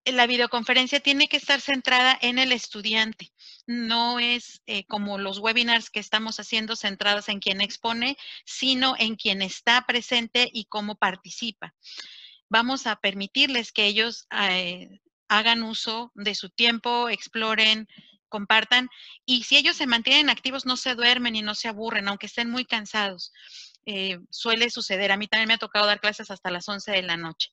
la videoconferencia tiene que estar centrada en el estudiante. No es como los webinars que estamos haciendo centrados en quien expone, sino en quien está presente y cómo participa. Vamos a permitirles que ellos hagan uso de su tiempo, exploren, compartan. Y si ellos se mantienen activos, no se duermen y no se aburren, aunque estén muy cansados. Suele suceder. A mí también me ha tocado dar clases hasta las 11 de la noche.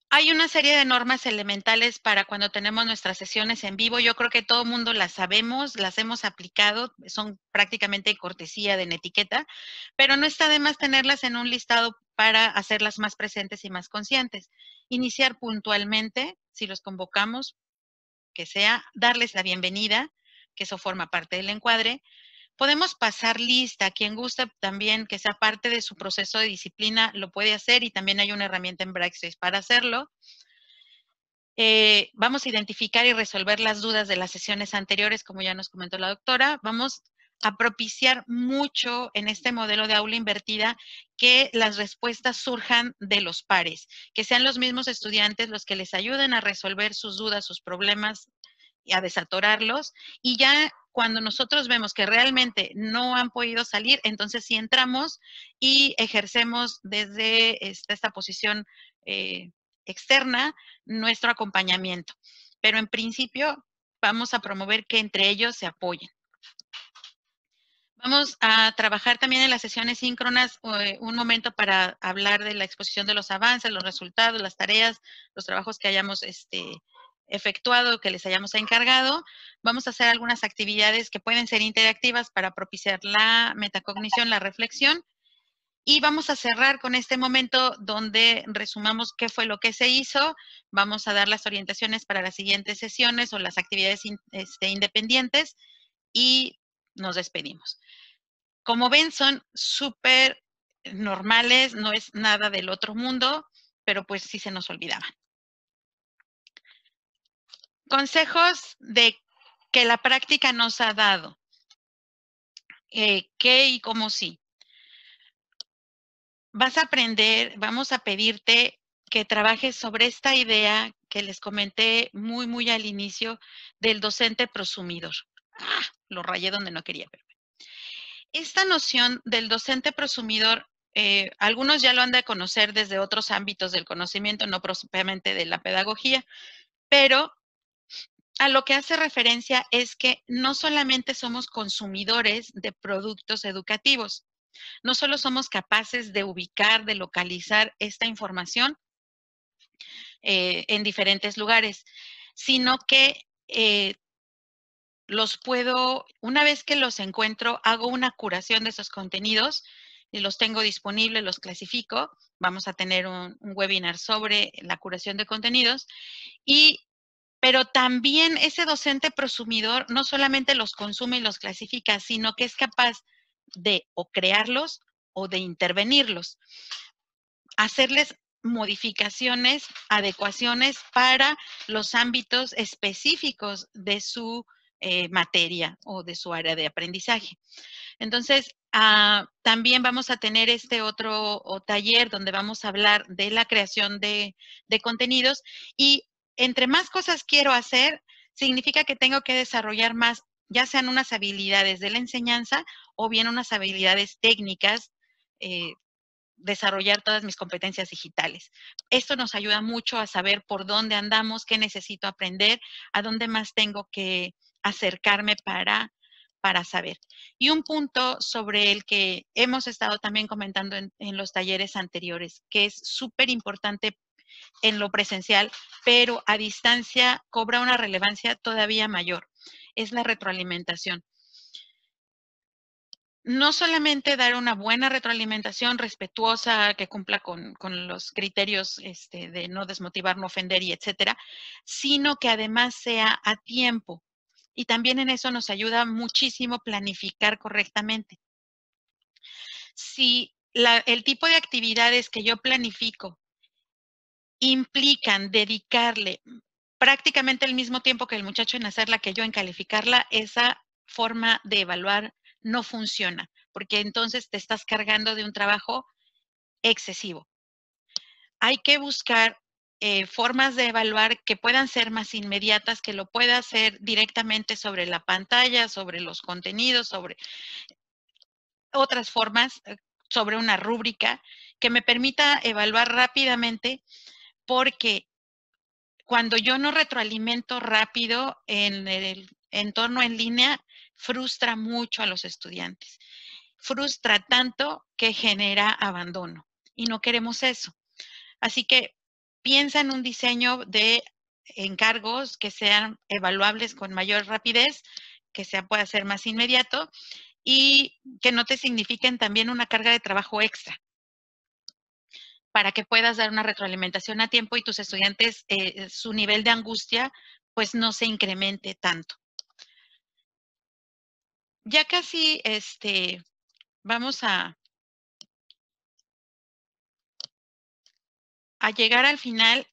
Hay una serie de normas elementales para cuando tenemos nuestras sesiones en vivo. Yo creo que todo el mundo las sabemos, las hemos aplicado, son prácticamente cortesía de etiqueta, pero no está de más tenerlas en un listado para hacerlas más presentes y más conscientes. Iniciar puntualmente, si los convocamos, que sea darles la bienvenida, que eso forma parte del encuadre. Podemos pasar lista, quien gusta también que sea parte de su proceso de disciplina lo puede hacer y también hay una herramienta en Brightspace para hacerlo. Vamos a identificar y resolver las dudas de las sesiones anteriores, como ya nos comentó la doctora. Vamos a propiciar mucho en este modelo de aula invertida que las respuestas surjan de los pares, que sean los mismos estudiantes los que les ayuden a resolver sus dudas, sus problemas y a desatorarlos. Y ya cuando nosotros vemos que realmente no han podido salir, entonces sí entramos y ejercemos desde esta posición externa nuestro acompañamiento. Pero en principio vamos a promover que entre ellos se apoyen. Vamos a trabajar también en las sesiones síncronas un momento para hablar de la exposición de los avances, los resultados, las tareas, los trabajos que hayamos efectuado, que les hayamos encargado. Vamos a hacer algunas actividades que pueden ser interactivas para propiciar la metacognición, la reflexión. Y vamos a cerrar con este momento donde resumamos qué fue lo que se hizo. Vamos a dar las orientaciones para las siguientes sesiones o las actividades independientes y nos despedimos. Como ven, son súper normales, no es nada del otro mundo, pero pues sí se nos olvidaban. Consejos de que la práctica nos ha dado. ¿Qué y cómo sí? Vas a aprender, vamos a pedirte que trabajes sobre esta idea que les comenté muy al inicio del docente prosumidor. Lo rayé donde no quería, pero esta noción del docente prosumidor, algunos ya lo han de conocer desde otros ámbitos del conocimiento, no propiamente de la pedagogía, pero a lo que hace referencia es que no solamente somos consumidores de productos educativos, no solo somos capaces de ubicar, de localizar esta información en diferentes lugares, sino que una vez que los encuentro, hago una curación de esos contenidos y los tengo disponibles, los clasifico. Vamos a tener un webinar sobre la curación de contenidos. Pero también ese docente prosumidor no solamente los consume y los clasifica, sino que es capaz de o crearlos o de intervenirlos, hacerles modificaciones, adecuaciones para los ámbitos específicos de su materia o de su área de aprendizaje. Entonces, también vamos a tener este otro taller donde vamos a hablar de la creación de contenidos y entre más cosas quiero hacer, significa que tengo que desarrollar más, ya sean unas habilidades de la enseñanza o bien unas habilidades técnicas desarrollar todas mis competencias digitales. Esto nos ayuda mucho a saber por dónde andamos, qué necesito aprender, a dónde más tengo que acercarme para saber. Y un punto sobre el que hemos estado también comentando en los talleres anteriores, que es súper importante en lo presencial, pero a distancia cobra una relevancia todavía mayor, es la retroalimentación. No solamente dar una buena retroalimentación respetuosa que cumpla con los criterios de no desmotivar, no ofender y etcétera, sino que además sea a tiempo. Y también en eso nos ayuda muchísimo planificar correctamente. Si el tipo de actividades que yo planifico implican dedicarle prácticamente el mismo tiempo que el muchacho en hacerla que yo en calificarla, esa forma de evaluar no funciona, porque entonces te estás cargando de un trabajo excesivo. Hay que buscar formas de evaluar que puedan ser más inmediatas, que lo pueda hacer directamente sobre la pantalla, sobre los contenidos, sobre otras formas, sobre una rúbrica que me permita evaluar rápidamente, porque cuando yo no retroalimento rápido en el entorno en línea, frustra mucho a los estudiantes. Frustra tanto que genera abandono y no queremos eso. Así que piensa en un diseño de encargos que sean evaluables con mayor rapidez, que pueda ser más inmediato y que no te signifiquen también una carga de trabajo extra, para que puedas dar una retroalimentación a tiempo y tus estudiantes, su nivel de angustia, pues no se incremente tanto. Ya casi vamos a llegar al final,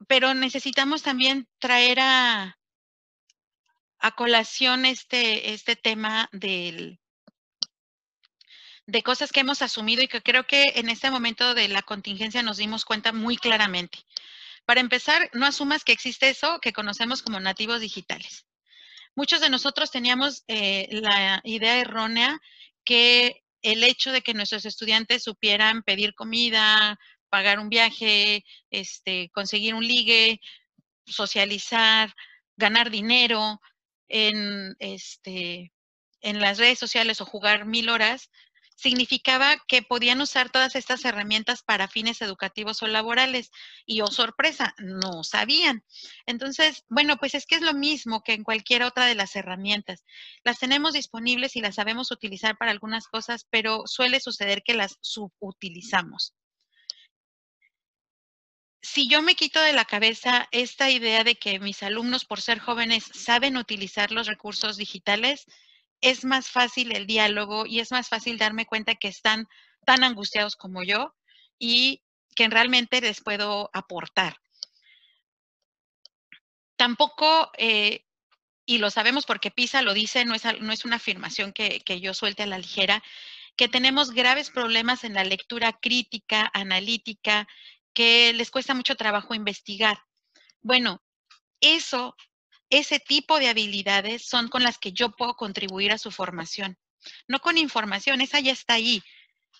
pero necesitamos también traer a colación este tema de cosas que hemos asumido y que creo que en este momento de la contingencia nos dimos cuenta muy claramente. Para empezar, no asumas que existe eso que conocemos como nativos digitales. Muchos de nosotros teníamos la idea errónea que el hecho de que nuestros estudiantes supieran pedir comida, pagar un viaje, conseguir un ligue, socializar, ganar dinero en, en las redes sociales o jugar 1000 horas, significaba que podían usar todas estas herramientas para fines educativos o laborales. Y, oh sorpresa, no sabían. Entonces, bueno, pues es que es lo mismo que en cualquier otra de las herramientas. Las tenemos disponibles y las sabemos utilizar para algunas cosas, pero suele suceder que las subutilizamos. Si yo me quito de la cabeza esta idea de que mis alumnos, por ser jóvenes, saben utilizar los recursos digitales, es más fácil el diálogo y es más fácil darme cuenta que están tan angustiados como yo y que realmente les puedo aportar. Tampoco, y lo sabemos porque PISA lo dice, no es una afirmación que yo suelte a la ligera, que tenemos graves problemas en la lectura crítica, analítica, que les cuesta mucho trabajo investigar. Bueno, ese tipo de habilidades son con las que yo puedo contribuir a su formación. No con información, esa ya está ahí,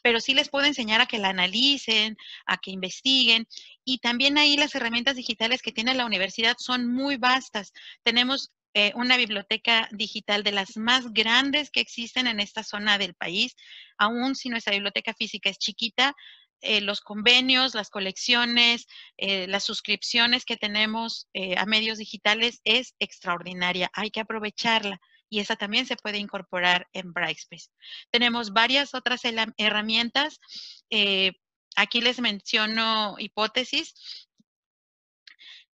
pero sí les puedo enseñar a que la analicen, a que investiguen. Y también ahí las herramientas digitales que tiene la universidad son muy vastas. Tenemos una biblioteca digital de las más grandes que existen en esta zona del país. Aún si nuestra biblioteca física es chiquita, los convenios, las colecciones, las suscripciones que tenemos a medios digitales es extraordinaria. Hay que aprovecharla y esa también se puede incorporar en Brightspace. Tenemos varias otras herramientas. Aquí les menciono Hipótesis.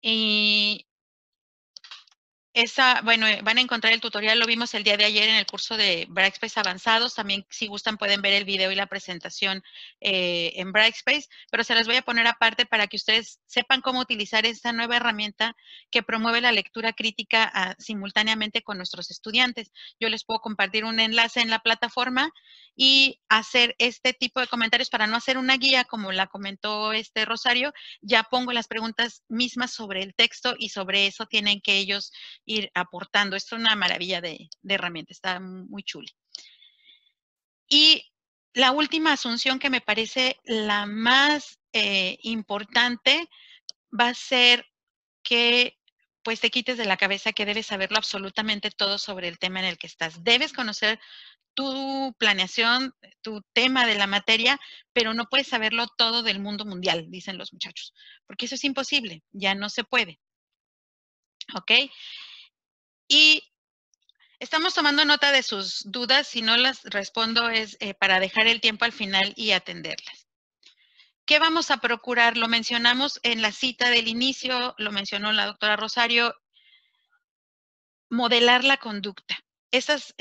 Y bueno, van a encontrar el tutorial, lo vimos el día de ayer en el curso de Brightspace Avanzados. También, si gustan, pueden ver el video y la presentación en Brightspace, pero se las voy a poner aparte para que ustedes sepan cómo utilizar esta nueva herramienta que promueve la lectura crítica simultáneamente con nuestros estudiantes. Yo les puedo compartir un enlace en la plataforma y hacer este tipo de comentarios para no hacer una guía como la comentó Rosario. Ya pongo las preguntas mismas sobre el texto y sobre eso tienen que ellos ir aportando. Esto es una maravilla de herramienta, está muy chula. Y La última asunción que me parece la más importante va a ser que pues te quites de la cabeza que debes saberlo absolutamente todo sobre el tema en el que estás. Debes conocer tu planeación, tu tema de la materia, pero no puedes saberlo todo del mundo mundial, dicen los muchachos, porque eso es imposible, ya no se puede. ¿Ok? Y estamos tomando nota de sus dudas, si no las respondo es para dejar el tiempo al final y atenderlas. ¿Qué vamos a procurar? Lo mencionamos en la cita del inicio, lo mencionó la doctora Rosario, modelar la conducta. Esas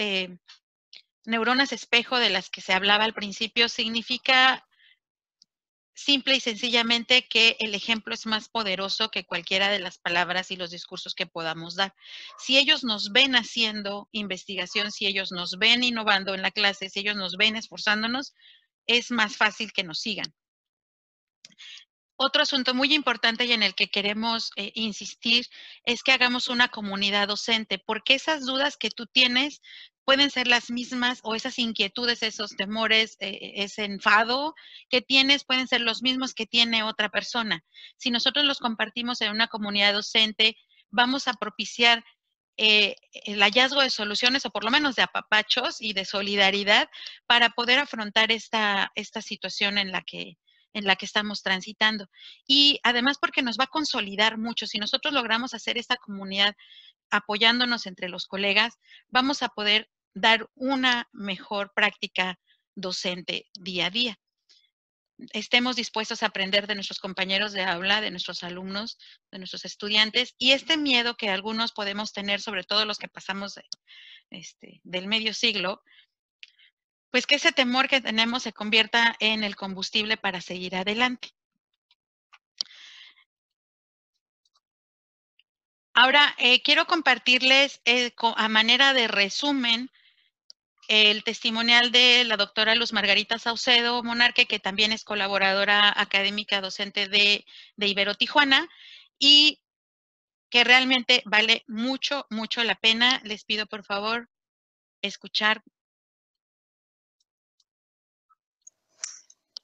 neuronas espejo de las que se hablaba al principio significa simple y sencillamente que el ejemplo es más poderoso que cualquiera de las palabras y los discursos que podamos dar. Si ellos nos ven haciendo investigación, si ellos nos ven innovando en la clase, si ellos nos ven esforzándonos, es más fácil que nos sigan. Otro asunto muy importante y en el que queremos insistir es que hagamos una comunidad docente, porque esas dudas que tú tienes pueden ser las mismas o esas inquietudes, esos temores, ese enfado que tienes pueden ser los mismos que tiene otra persona. Si nosotros los compartimos en una comunidad docente, vamos a propiciar el hallazgo de soluciones o por lo menos de apapachos y de solidaridad para poder afrontar esta situación en la que estamos transitando. Y además porque nos va a consolidar mucho. Si nosotros logramos hacer esta comunidad apoyándonos entre los colegas, vamos a poder dar una mejor práctica docente día a día. Estemos dispuestos a aprender de nuestros compañeros de aula, de nuestros alumnos, de nuestros estudiantes, y este miedo que algunos podemos tener, sobre todo los que pasamos del medio siglo, pues que ese temor que tenemos se convierta en el combustible para seguir adelante. Ahora, quiero compartirles a manera de resumen el testimonial de la doctora Luz Margarita Saucedo Monarque, que también es colaboradora académica docente de Ibero Tijuana y que realmente vale mucho, mucho la pena. Les pido, por favor, escuchar.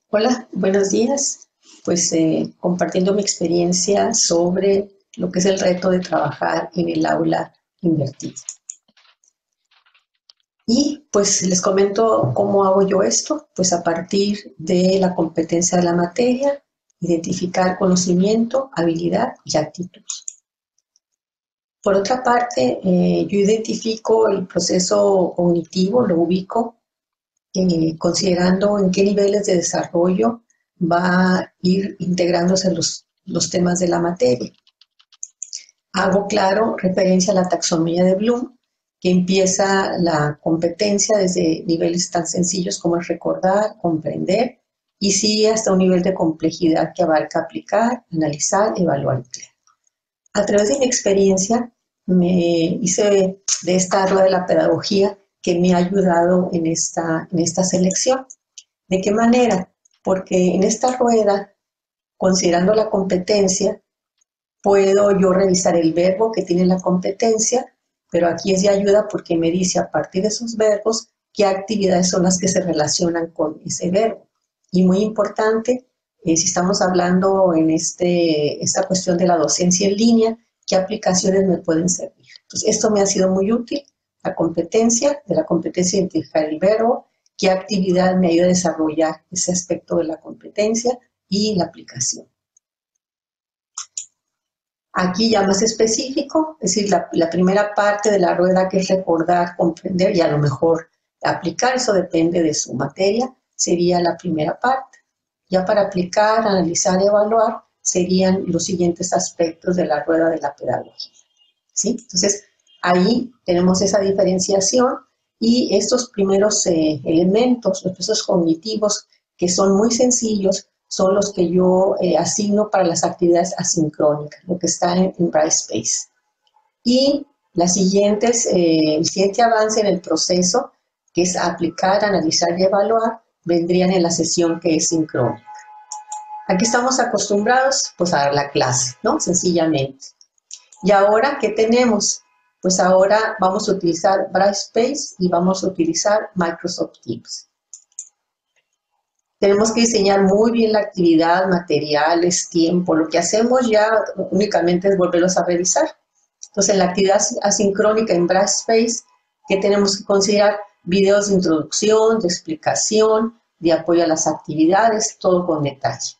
Hola, buenos días. Pues compartiendo mi experiencia sobre lo que es el reto de trabajar en el aula invertida. Y pues les comento cómo hago yo esto, pues a partir de la competencia de la materia, identificar conocimiento, habilidad y actitud. Por otra parte, yo identifico el proceso cognitivo, lo ubico, considerando en qué niveles de desarrollo va a ir integrándose los temas de la materia. Hago, claro, referencia a la taxonomía de Bloom, que empieza la competencia desde niveles tan sencillos como es recordar, comprender, y sigue hasta un nivel de complejidad que abarca aplicar, analizar, evaluar y crear. A través de mi experiencia, me hice de esta rueda de la pedagogía que me ha ayudado en esta selección. ¿De qué manera? Porque en esta rueda, considerando la competencia, puedo yo revisar el verbo que tiene la competencia, pero aquí es de ayuda porque me dice a partir de esos verbos qué actividades son las que se relacionan con ese verbo. Y muy importante, si estamos hablando en esta cuestión de la docencia en línea, qué aplicaciones me pueden servir. Entonces, esto me ha sido muy útil, la competencia, de la competencia identificar el verbo, qué actividad me ayuda a desarrollar ese aspecto de la competencia y la aplicación. Aquí ya más específico, es decir, la primera parte de la rueda que es recordar, comprender y a lo mejor aplicar, eso depende de su materia, sería la primera parte. Ya para aplicar, analizar y evaluar serían los siguientes aspectos de la rueda de la pedagogía. ¿Sí? Entonces, ahí tenemos esa diferenciación y estos primeros elementos, los procesos cognitivos que son muy sencillos, son los que yo asigno para las actividades asincrónicas, lo que está en Brightspace. Y el siguiente avance en el proceso, que es aplicar, analizar y evaluar, vendrían en la sesión que es sincrónica. Aquí estamos acostumbrados pues a dar la clase, ¿no? Sencillamente. Y ahora, ¿qué tenemos? Pues ahora vamos a utilizar Brightspace y vamos a utilizar Microsoft Teams. Tenemos que diseñar muy bien la actividad, materiales, tiempo. Lo que hacemos ya únicamente es volverlos a revisar. Entonces, la actividad asincrónica en Brightspace, que tenemos que considerar videos de introducción, de explicación, de apoyo a las actividades, todo con detalle.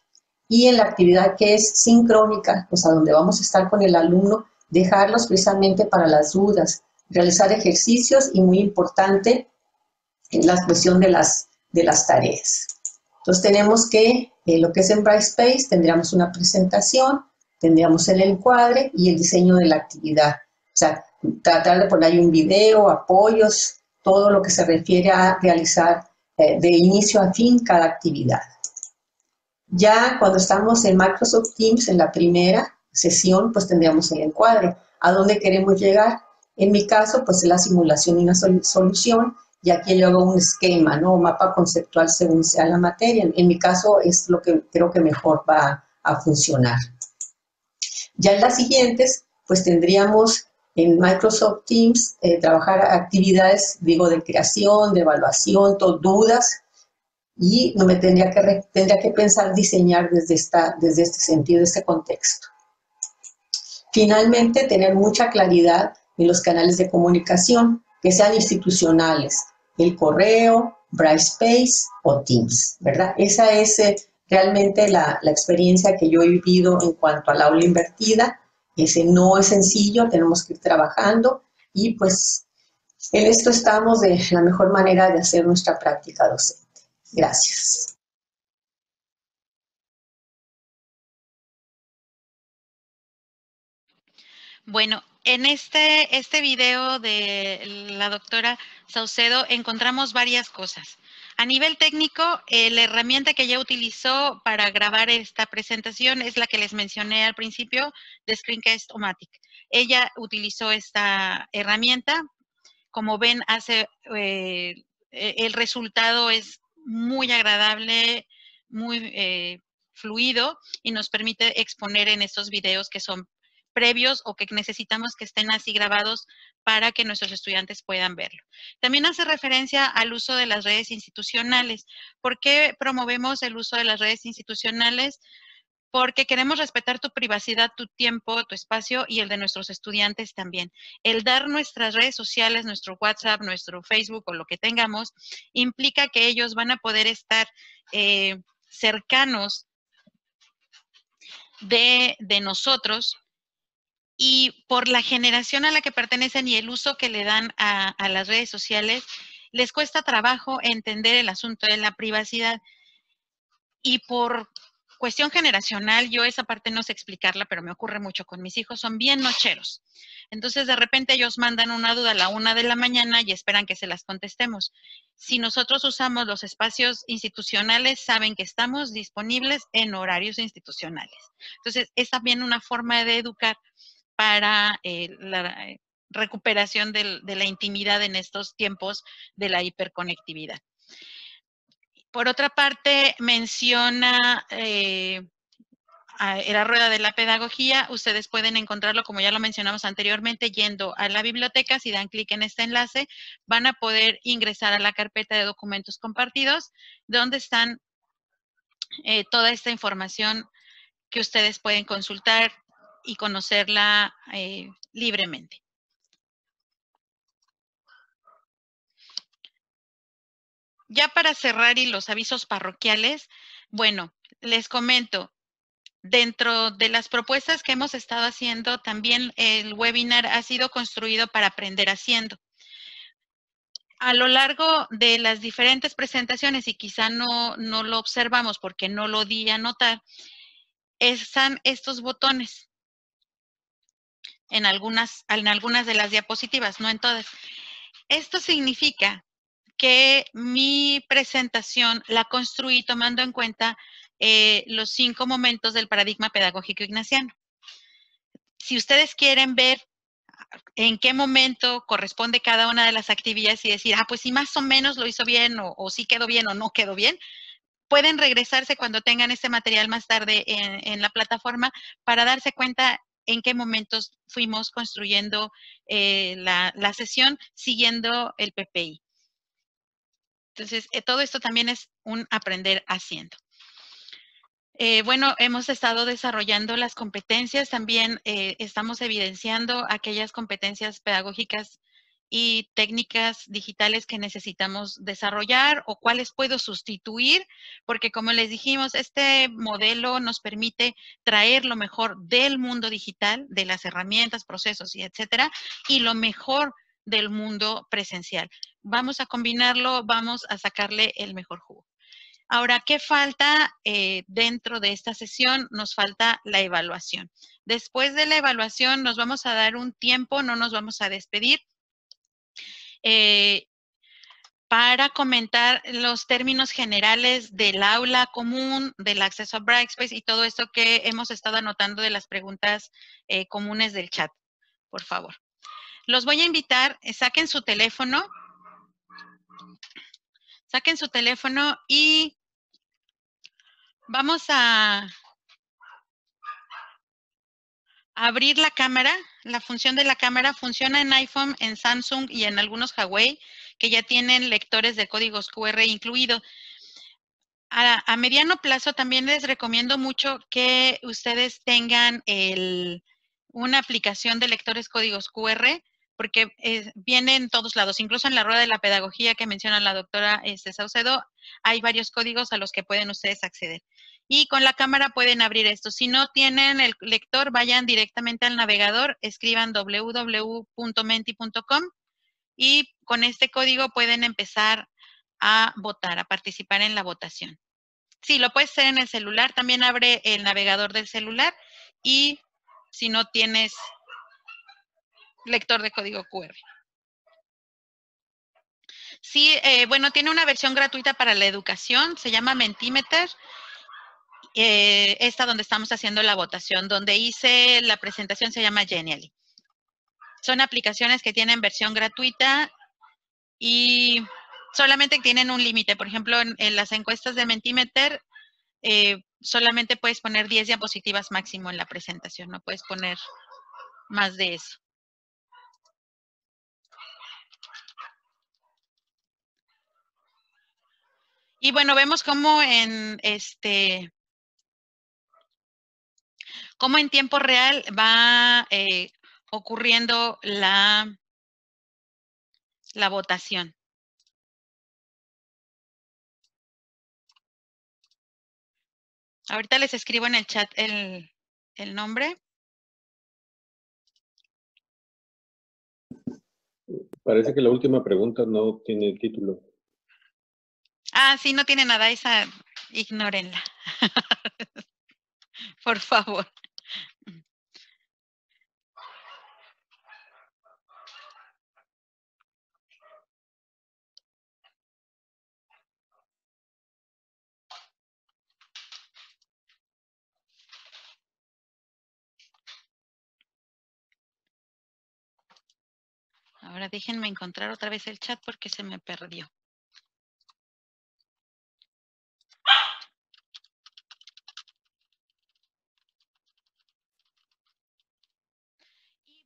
Y en la actividad que es sincrónica, pues a donde vamos a estar con el alumno, dejarlos precisamente para las dudas, realizar ejercicios y muy importante, la cuestión de las tareas. Entonces tenemos que, lo que es en Brightspace, tendríamos una presentación, tendríamos el encuadre y el diseño de la actividad. O sea, tratar de poner ahí un video, apoyos, todo lo que se refiere a realizar de inicio a fin cada actividad. Ya cuando estamos en Microsoft Teams, en la primera sesión, pues tendríamos el encuadre. ¿A dónde queremos llegar? En mi caso, pues es la simulación y una solución, y aquí yo hago un esquema, ¿no? Mapa conceptual según sea la materia. En mi caso es lo que creo que mejor va a funcionar. Ya en las siguientes, pues tendríamos en Microsoft Teams trabajar actividades, digo, de creación, de evaluación, dudas, y no me tendría que pensar diseñar desde este sentido, este contexto. Finalmente, tener mucha claridad en los canales de comunicación, que sean institucionales, el correo, Brightspace o Teams, ¿verdad? Esa es realmente la experiencia que yo he vivido en cuanto al aula invertida. Ese no es sencillo, tenemos que ir trabajando y pues en esto estamos de la mejor manera de hacer nuestra práctica docente. Gracias. Bueno, en este video de la doctora Saucedo encontramos varias cosas. A nivel técnico, la herramienta que ella utilizó para grabar esta presentación es la que les mencioné al principio de Screencast-O-Matic. Ella utilizó esta herramienta. Como ven, el resultado es muy agradable, muy fluido y nos permite exponer en estos videos que son previos o que necesitamos que estén así grabados para que nuestros estudiantes puedan verlo. También hace referencia al uso de las redes institucionales. ¿Por qué promovemos el uso de las redes institucionales? Porque queremos respetar tu privacidad, tu tiempo, tu espacio y el de nuestros estudiantes también. El dar nuestras redes sociales, nuestro WhatsApp, nuestro Facebook o lo que tengamos, implica que ellos van a poder estar cercanos de nosotros, y por la generación a la que pertenecen y el uso que le dan a las redes sociales, les cuesta trabajo entender el asunto de la privacidad. Y por cuestión generacional, yo esa parte no sé explicarla, pero me ocurre mucho con mis hijos, son bien nocheros. Entonces, de repente ellos mandan una duda a la 1 de la mañana y esperan que se las contestemos. Si nosotros usamos los espacios institucionales, saben que estamos disponibles en horarios institucionales. Entonces, es también una forma de educar para la recuperación de la intimidad en estos tiempos de la hiperconectividad. Por otra parte, menciona la rueda de la pedagogía. Ustedes pueden encontrarlo, como ya lo mencionamos anteriormente, yendo a la biblioteca. Si dan clic en este enlace, van a poder ingresar a la carpeta de documentos compartidos, donde están toda esta información que ustedes pueden consultar y conocerla libremente. Ya para cerrar y los avisos parroquiales, bueno, les comento, dentro de las propuestas que hemos estado haciendo, también el webinar ha sido construido para aprender haciendo. A lo largo de las diferentes presentaciones, y quizá no lo observamos porque no lo di a notar, están estos botones en algunas de las diapositivas, no en todas. Esto significa que mi presentación la construí tomando en cuenta los 5 momentos del paradigma pedagógico ignaciano. Si ustedes quieren ver en qué momento corresponde cada una de las actividades y decir, pues si más o menos lo hizo bien o sí quedó bien o no quedó bien, pueden regresarse cuando tengan este material más tarde en la plataforma para darse cuenta en qué momentos fuimos construyendo la sesión siguiendo el PPI. Entonces, todo esto también es un aprender haciendo. Bueno, hemos estado desarrollando las competencias, también estamos evidenciando aquellas competencias pedagógicas y técnicas digitales que necesitamos desarrollar o cuáles puedo sustituir, porque como les dijimos, este modelo nos permite traer lo mejor del mundo digital, de las herramientas, procesos y etcétera, y lo mejor del mundo presencial. Vamos a combinarlo, vamos a sacarle el mejor jugo. Ahora, ¿qué falta dentro de esta sesión? Nos falta la evaluación. Después de la evaluación nos vamos a dar un tiempo, no nos vamos a despedir, para comentar los términos generales del aula común, del acceso a Brightspace y todo esto que hemos estado anotando de las preguntas comunes del chat, por favor. Los voy a invitar, saquen su teléfono y vamos a abrir la cámara. La función de la cámara funciona en iPhone, en Samsung y en algunos Huawei que ya tienen lectores de códigos QR incluido. A mediano plazo también les recomiendo mucho que ustedes tengan una aplicación de lectores códigos QR porque viene en todos lados, incluso en la rueda de la pedagogía que menciona la doctora Saucedo, hay varios códigos a los que pueden ustedes acceder. Y con la cámara pueden abrir esto. Si no tienen el lector, vayan directamente al navegador, escriban www.menti.com y con este código pueden empezar a votar, a participar en la votación. Sí, lo puedes hacer en el celular, también abre el navegador del celular y si no tienes lector de código QR. Sí, bueno, tiene una versión gratuita para la educación, se llama Mentimeter. Esta donde estamos haciendo la votación, donde hice la presentación se llama Genially. Son aplicaciones que tienen versión gratuita y solamente tienen un límite. Por ejemplo, en las encuestas de Mentimeter, solamente puedes poner 10 diapositivas máximo en la presentación, no puedes poner más de eso. Y bueno, vemos cómo en tiempo real va ocurriendo la votación. Ahorita les escribo en el chat el nombre. Parece que la última pregunta no tiene título. Ah, sí, no tiene nada, esa ignórenla. Por favor. Ahora déjenme encontrar otra vez el chat porque se me perdió.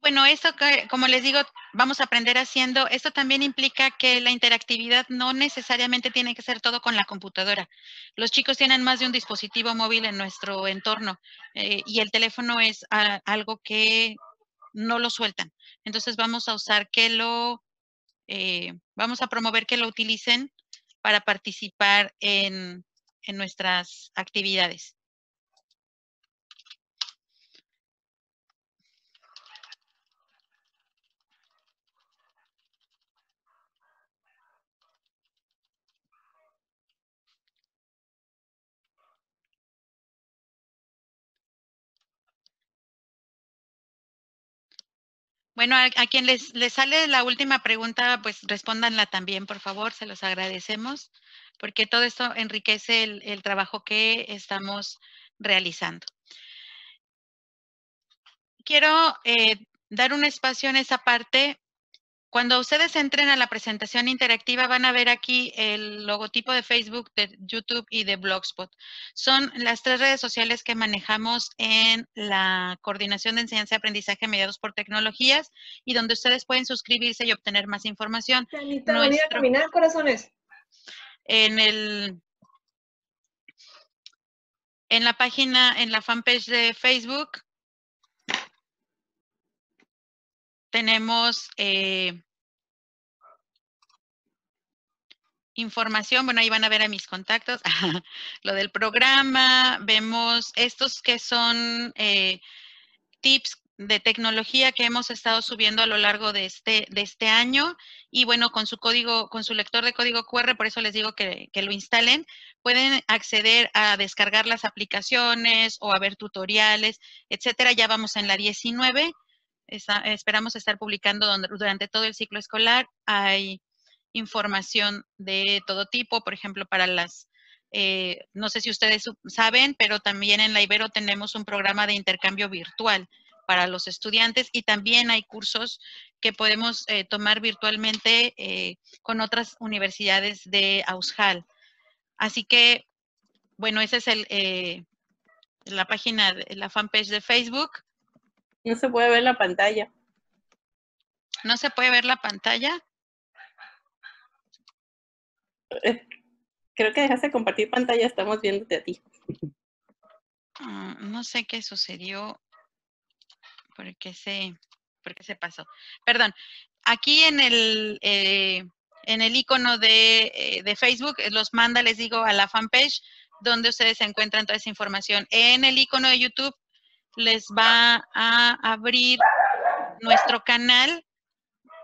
Bueno, esto, como les digo, vamos a aprender haciendo. Esto también implica que la interactividad no necesariamente tiene que ser todo con la computadora. Los chicos tienen más de un dispositivo móvil en nuestro entorno y el teléfono es algo que no lo sueltan. Entonces vamos a usar vamos a promover que lo utilicen para participar en nuestras actividades. Bueno, a quien les sale la última pregunta, pues respóndanla también, por favor, se los agradecemos, porque todo esto enriquece el trabajo que estamos realizando. Quiero dar un espacio en esa parte. Cuando ustedes entren a la presentación interactiva, van a ver aquí el logotipo de Facebook, de YouTube y de Blogspot. Son las 3 redes sociales que manejamos en la Coordinación de Enseñanza y Aprendizaje mediados por tecnologías y donde ustedes pueden suscribirse y obtener más información. Anita, venir a caminar, corazones. En el En la página, en la fanpage de Facebook, tenemos información. Bueno, ahí van a ver a mis contactos. Lo del programa. Vemos estos que son tips de tecnología que hemos estado subiendo a lo largo de este año. Y bueno, con su código, con su lector de código QR, por eso les digo que lo instalen, pueden acceder a descargar las aplicaciones o a ver tutoriales, etcétera. Ya vamos en la 19. Esperamos estar publicando durante todo el ciclo escolar. Hay información de todo tipo, por ejemplo, para las, no sé si ustedes saben, pero también en la Ibero tenemos un programa de intercambio virtual para los estudiantes y también hay cursos que podemos tomar virtualmente con otras universidades de Aushal. Así que, bueno, esa es la página, la fanpage de Facebook. No se puede ver la pantalla. ¿No se puede ver la pantalla? Creo que dejaste de compartir pantalla, estamos viéndote a ti. No sé qué sucedió, por qué se pasó. Perdón, aquí en el icono de Facebook los manda, les digo, a la fanpage donde ustedes encuentran toda esa información. En el icono de YouTube les va a abrir nuestro canal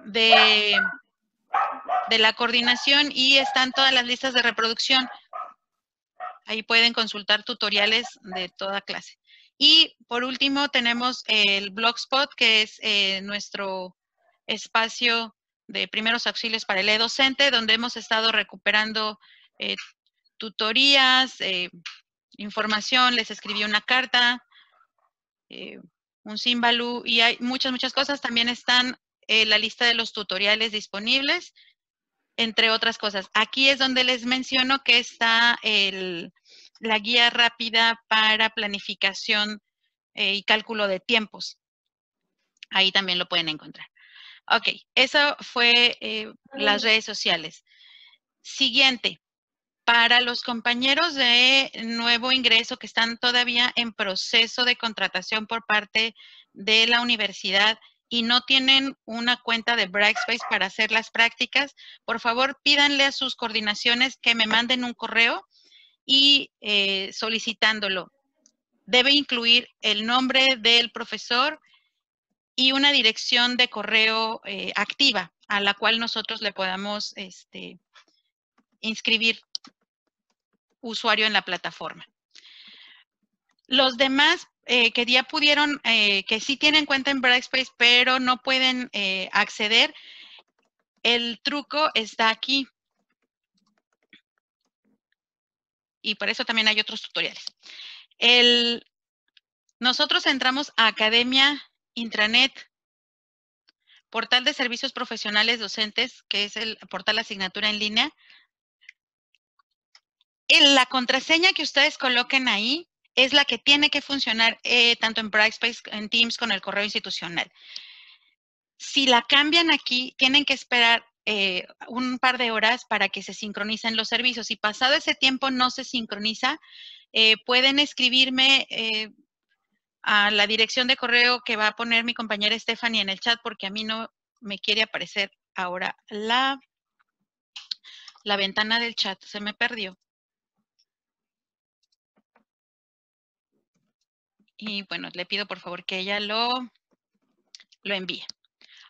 de la coordinación y están todas las listas de reproducción. Ahí pueden consultar tutoriales de toda clase. Y por último tenemos el Blogspot, que es nuestro espacio de primeros auxilios para el e-docente, donde hemos estado recuperando tutorías, información, les escribí una carta, un Symbaloo, y hay muchas cosas. También están la lista de los tutoriales disponibles, entre otras cosas. Aquí es donde les menciono que está la guía rápida para planificación y cálculo de tiempos. Ahí también lo pueden encontrar. Ok, eso fue las redes sociales. Siguiente, para los compañeros de nuevo ingreso que están todavía en proceso de contratación por parte de la universidad y no tienen una cuenta de Brightspace para hacer las prácticas, por favor pídanle a sus coordinaciones que me manden un correo y solicitándolo. Debe incluir el nombre del profesor y una dirección de correo activa a la cual nosotros le podamos inscribir usuario en la plataforma. Los demás que ya pudieron, que sí tienen cuenta en Brightspace, pero no pueden acceder, el truco está aquí. Y por eso también hay otros tutoriales. Nosotros entramos a Academia Intranet, portal de servicios profesionales docentes, que es el portal asignatura en línea. La contraseña que ustedes coloquen ahí es la que tiene que funcionar tanto en Brightspace, en Teams, con el correo institucional. Si la cambian aquí, tienen que esperar un par de horas para que se sincronicen los servicios. Si pasado ese tiempo no se sincroniza, pueden escribirme a la dirección de correo que va a poner mi compañera Stephanie en el chat, porque a mí no me quiere aparecer ahora la ventana del chat, se me perdió. Y bueno, le pido por favor que ella lo envíe.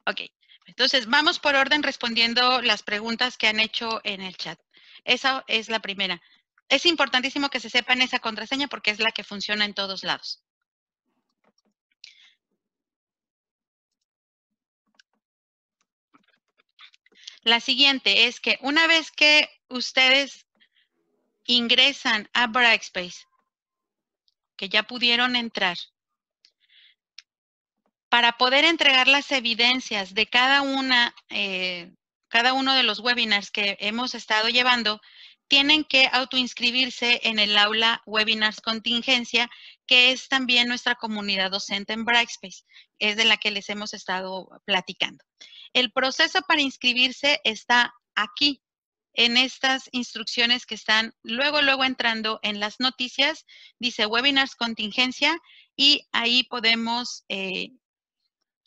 Ok, entonces vamos por orden respondiendo las preguntas que han hecho en el chat. Esa es la primera. Es importantísimo que se sepan esa contraseña porque es la que funciona en todos lados. La siguiente es que una vez que ustedes ingresan a Brightspace, que ya pudieron entrar, para poder entregar las evidencias de cada uno de los webinars que hemos estado llevando, tienen que autoinscribirse en el aula Webinars Contingencia, que es también nuestra comunidad docente en Brightspace, es de la que les hemos estado platicando. El proceso para inscribirse está aquí, en estas instrucciones que están luego entrando en las noticias, dice webinars contingencia, y ahí podemos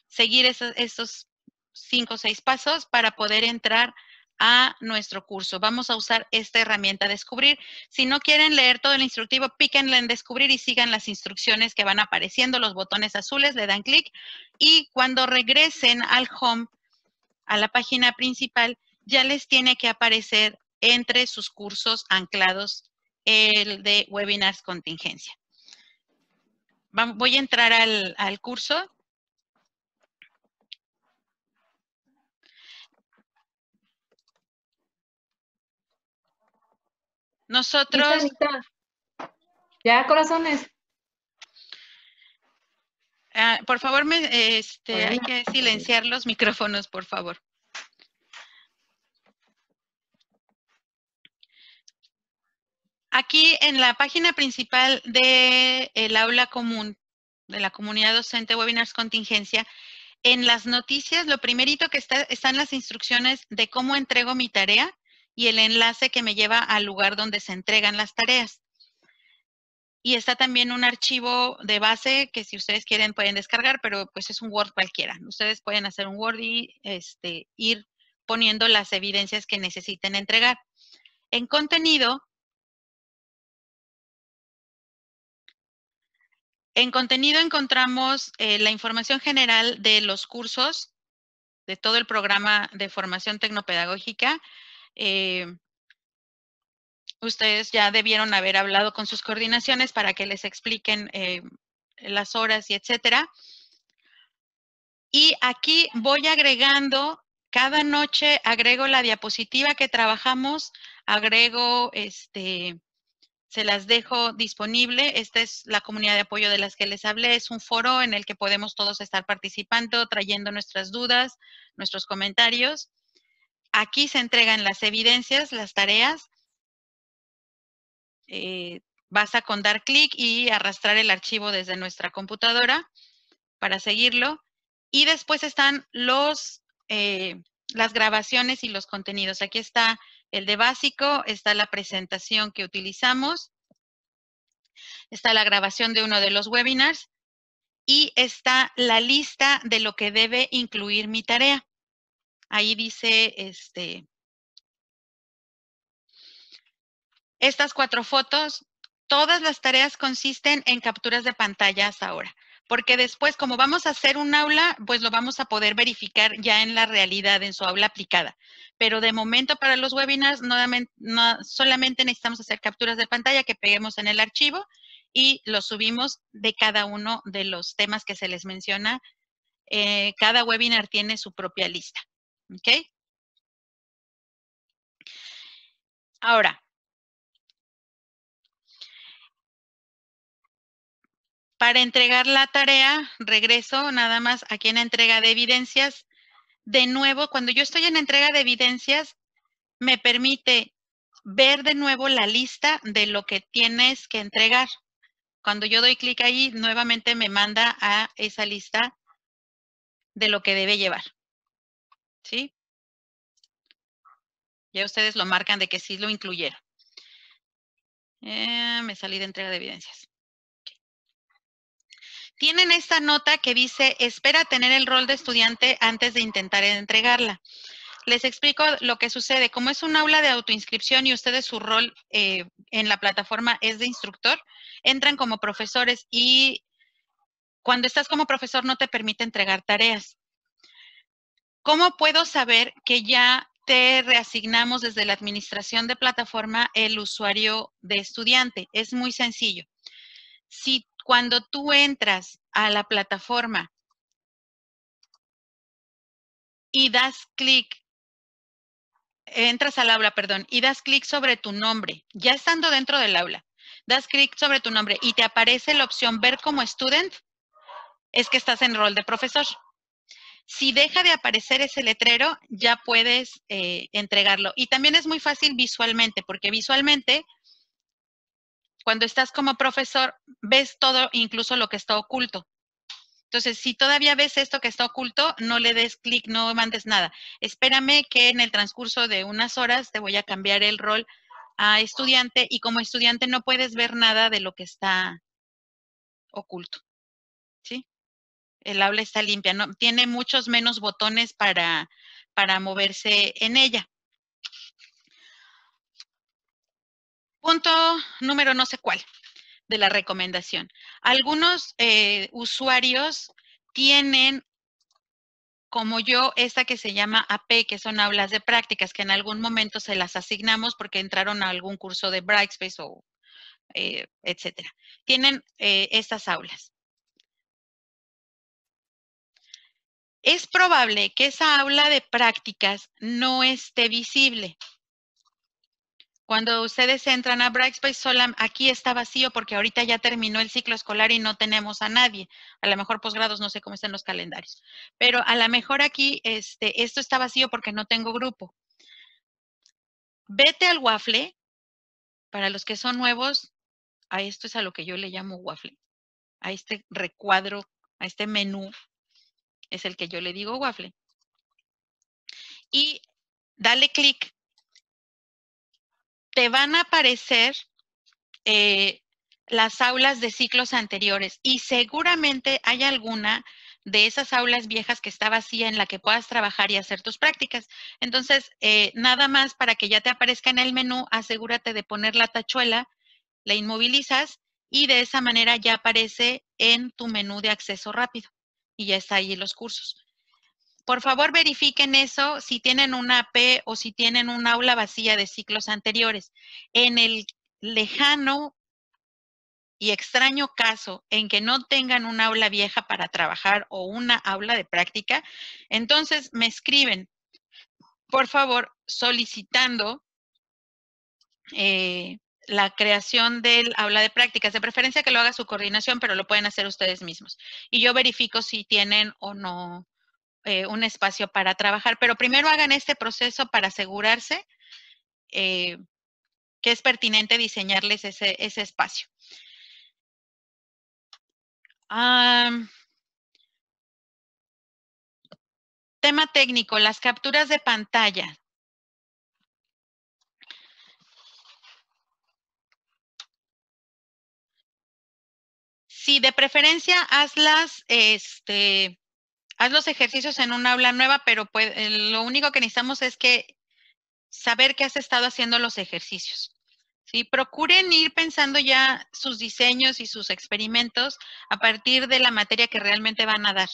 seguir esos 5 o 6 pasos para poder entrar a nuestro curso. Vamos a usar esta herramienta Descubrir. Si no quieren leer todo el instructivo, píquenle en Descubrir y sigan las instrucciones que van apareciendo, los botones azules, le dan clic y cuando regresen al home, a la página principal, ya les tiene que aparecer entre sus cursos anclados el de webinars contingencia. Voy a entrar al curso. Nosotros... Ya, corazones. Por favor, hay que silenciar los micrófonos, por favor. Aquí en la página principal del aula común de la comunidad docente Webinars Contingencia, en las noticias, lo primerito que están las instrucciones de cómo entrego mi tarea y el enlace que me lleva al lugar donde se entregan las tareas. Y está también un archivo de base que si ustedes quieren pueden descargar, pero pues es un Word cualquiera. Ustedes pueden hacer un Word y ir poniendo las evidencias que necesiten entregar. En contenido encontramos la información general de los cursos, de todo el programa de formación tecnopedagógica. Ustedes ya debieron haber hablado con sus coordinaciones para que les expliquen las horas y etcétera. Y aquí voy agregando, cada noche agrego la diapositiva que trabajamos, agrego, se las dejo disponible. Esta es la comunidad de apoyo de las que les hablé. Es un foro en el que podemos todos estar participando, trayendo nuestras dudas, nuestros comentarios. Aquí se entregan las evidencias, las tareas. Basta con dar clic y arrastrar el archivo desde nuestra computadora para seguirlo. Y después están las grabaciones y los contenidos. Aquí está el de básico, está la presentación que utilizamos, está la grabación de uno de los webinars y está la lista de lo que debe incluir mi tarea. Ahí dice, estas 4 fotos, todas las tareas consisten en capturas de pantalla hasta ahora, porque después, como vamos a hacer un aula, pues lo vamos a poder verificar ya en la realidad, en su aula aplicada. Pero de momento para los webinars, solamente necesitamos hacer capturas de pantalla que peguemos en el archivo y lo subimos de cada uno de los temas que se les menciona. Cada webinar tiene su propia lista. ¿Ok? Ahora, para entregar la tarea, regreso nada más aquí en entrega de evidencias. De nuevo, cuando yo estoy en entrega de evidencias, me permite ver de nuevo la lista de lo que tienes que entregar. Cuando yo doy clic ahí, nuevamente me manda a esa lista de lo que debe llevar. ¿Sí? Ya ustedes lo marcan de que sí lo incluyeron. Me salí de entrega de evidencias. Tienen esta nota que dice, espera tener el rol de estudiante antes de intentar entregarla. Les explico lo que sucede. Como es un aula de autoinscripción y ustedes su rol en la plataforma es de instructor, entran como profesores y cuando estás como profesor no te permite entregar tareas. ¿Cómo puedo saber que ya te reasignamos desde la administración de plataforma el usuario de estudiante? Es muy sencillo. Si cuando tú entras a la plataforma y das clic, entras al aula, perdón, y das clic sobre tu nombre, ya estando dentro del aula, das clic sobre tu nombre y te aparece la opción ver como student, es que estás en rol de profesor. Si deja de aparecer ese letrero, ya puedes entregarlo. Y también es muy fácil visualmente, porque visualmente, cuando estás como profesor, ves todo, incluso lo que está oculto. Entonces, si todavía ves esto que está oculto, no le des clic, no mandes nada. Espérame que en el transcurso de unas horas te voy a cambiar el rol a estudiante y como estudiante no puedes ver nada de lo que está oculto, ¿sí? El aula está limpia, no, tiene muchos menos botones para moverse en ella. Punto número no sé cuál de la recomendación. Algunos usuarios tienen, como yo, esta que se llama AP, que son aulas de prácticas, que en algún momento se las asignamos porque entraron a algún curso de Brightspace o etcétera. Tienen estas aulas. Es probable que esa aula de prácticas no esté visible. Cuando ustedes entran a Brightspace, aquí está vacío porque ahorita ya terminó el ciclo escolar y no tenemos a nadie. A lo mejor posgrados, no sé cómo están los calendarios. Pero a lo mejor aquí esto está vacío porque no tengo grupo. Vete al Waffle. Para los que son nuevos, a esto es a lo que yo le llamo Waffle. A este recuadro, a este menú, es el que yo le digo Waffle. Y dale clic. Te van a aparecer las aulas de ciclos anteriores y seguramente hay alguna de esas aulas viejas que está vacía en la que puedas trabajar y hacer tus prácticas. Entonces, nada más para que ya te aparezca en el menú, asegúrate de poner la tachuela, la inmovilizas y de esa manera ya aparece en tu menú de acceso rápido y ya está ahí los cursos. Por favor, verifiquen eso si tienen una AP o si tienen un aula vacía de ciclos anteriores. En el lejano y extraño caso en que no tengan un aula vieja para trabajar o una aula de práctica, entonces me escriben, por favor, solicitando la creación del aula de prácticas. De preferencia que lo haga su coordinación, pero lo pueden hacer ustedes mismos. Y yo verifico si tienen o no un espacio para trabajar. Pero primero hagan este proceso para asegurarse que es pertinente diseñarles ese espacio. Tema técnico, las capturas de pantalla. Sí, de preferencia hazlas, haz los ejercicios en un aula nueva, pero lo único que necesitamos es saber que has estado haciendo los ejercicios. ¿Sí? Procuren ir pensando ya sus diseños y sus experimentos a partir de la materia que realmente van a dar.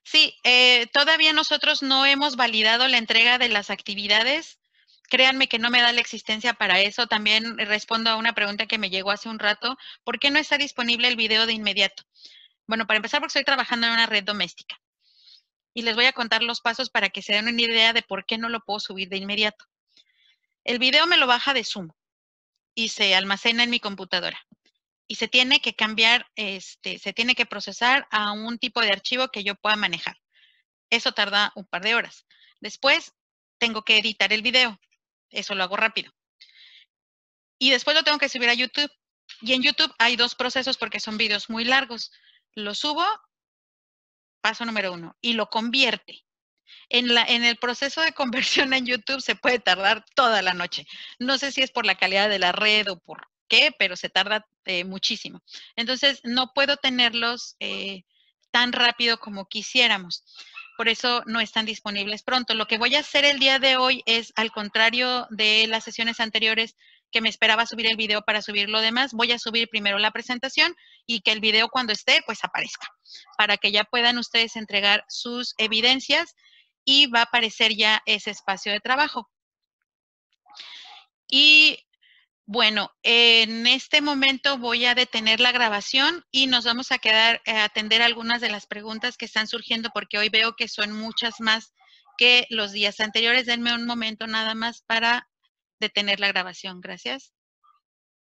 Sí, todavía nosotros no hemos validado la entrega de las actividades. Créanme que no me da la existencia para eso. También respondo a una pregunta que me llegó hace un rato. ¿Por qué no está disponible el video de inmediato? Bueno, para empezar, porque estoy trabajando en una red doméstica. Y les voy a contar los pasos para que se den una idea de por qué no lo puedo subir de inmediato. El video me lo baja de Zoom y se almacena en mi computadora. Y se tiene que cambiar, se tiene que procesar a un tipo de archivo que yo pueda manejar. Eso tarda un par de horas. Después tengo que editar el video. Eso lo hago rápido. Y después lo tengo que subir a YouTube. Y en YouTube hay dos procesos porque son videos muy largos. Lo subo, paso número 1, y lo convierte. En el proceso de conversión en YouTube se puede tardar toda la noche. No sé si es por la calidad de la red o por qué, pero se tarda muchísimo. Entonces, no puedo tenerlos tan rápido como quisiéramos. Por eso no están disponibles pronto. Lo que voy a hacer el día de hoy es, al contrario de las sesiones anteriores, que me esperaba subir el video para subir lo demás, voy a subir primero la presentación y que el video cuando esté, pues aparezca, para que ya puedan ustedes entregar sus evidencias y va a aparecer ya ese espacio de trabajo. Y bueno, en este momento voy a detener la grabación y nos vamos a quedar a atender algunas de las preguntas que están surgiendo porque hoy veo que son muchas más que los días anteriores. Denme un momento nada más para detener la grabación. Gracias.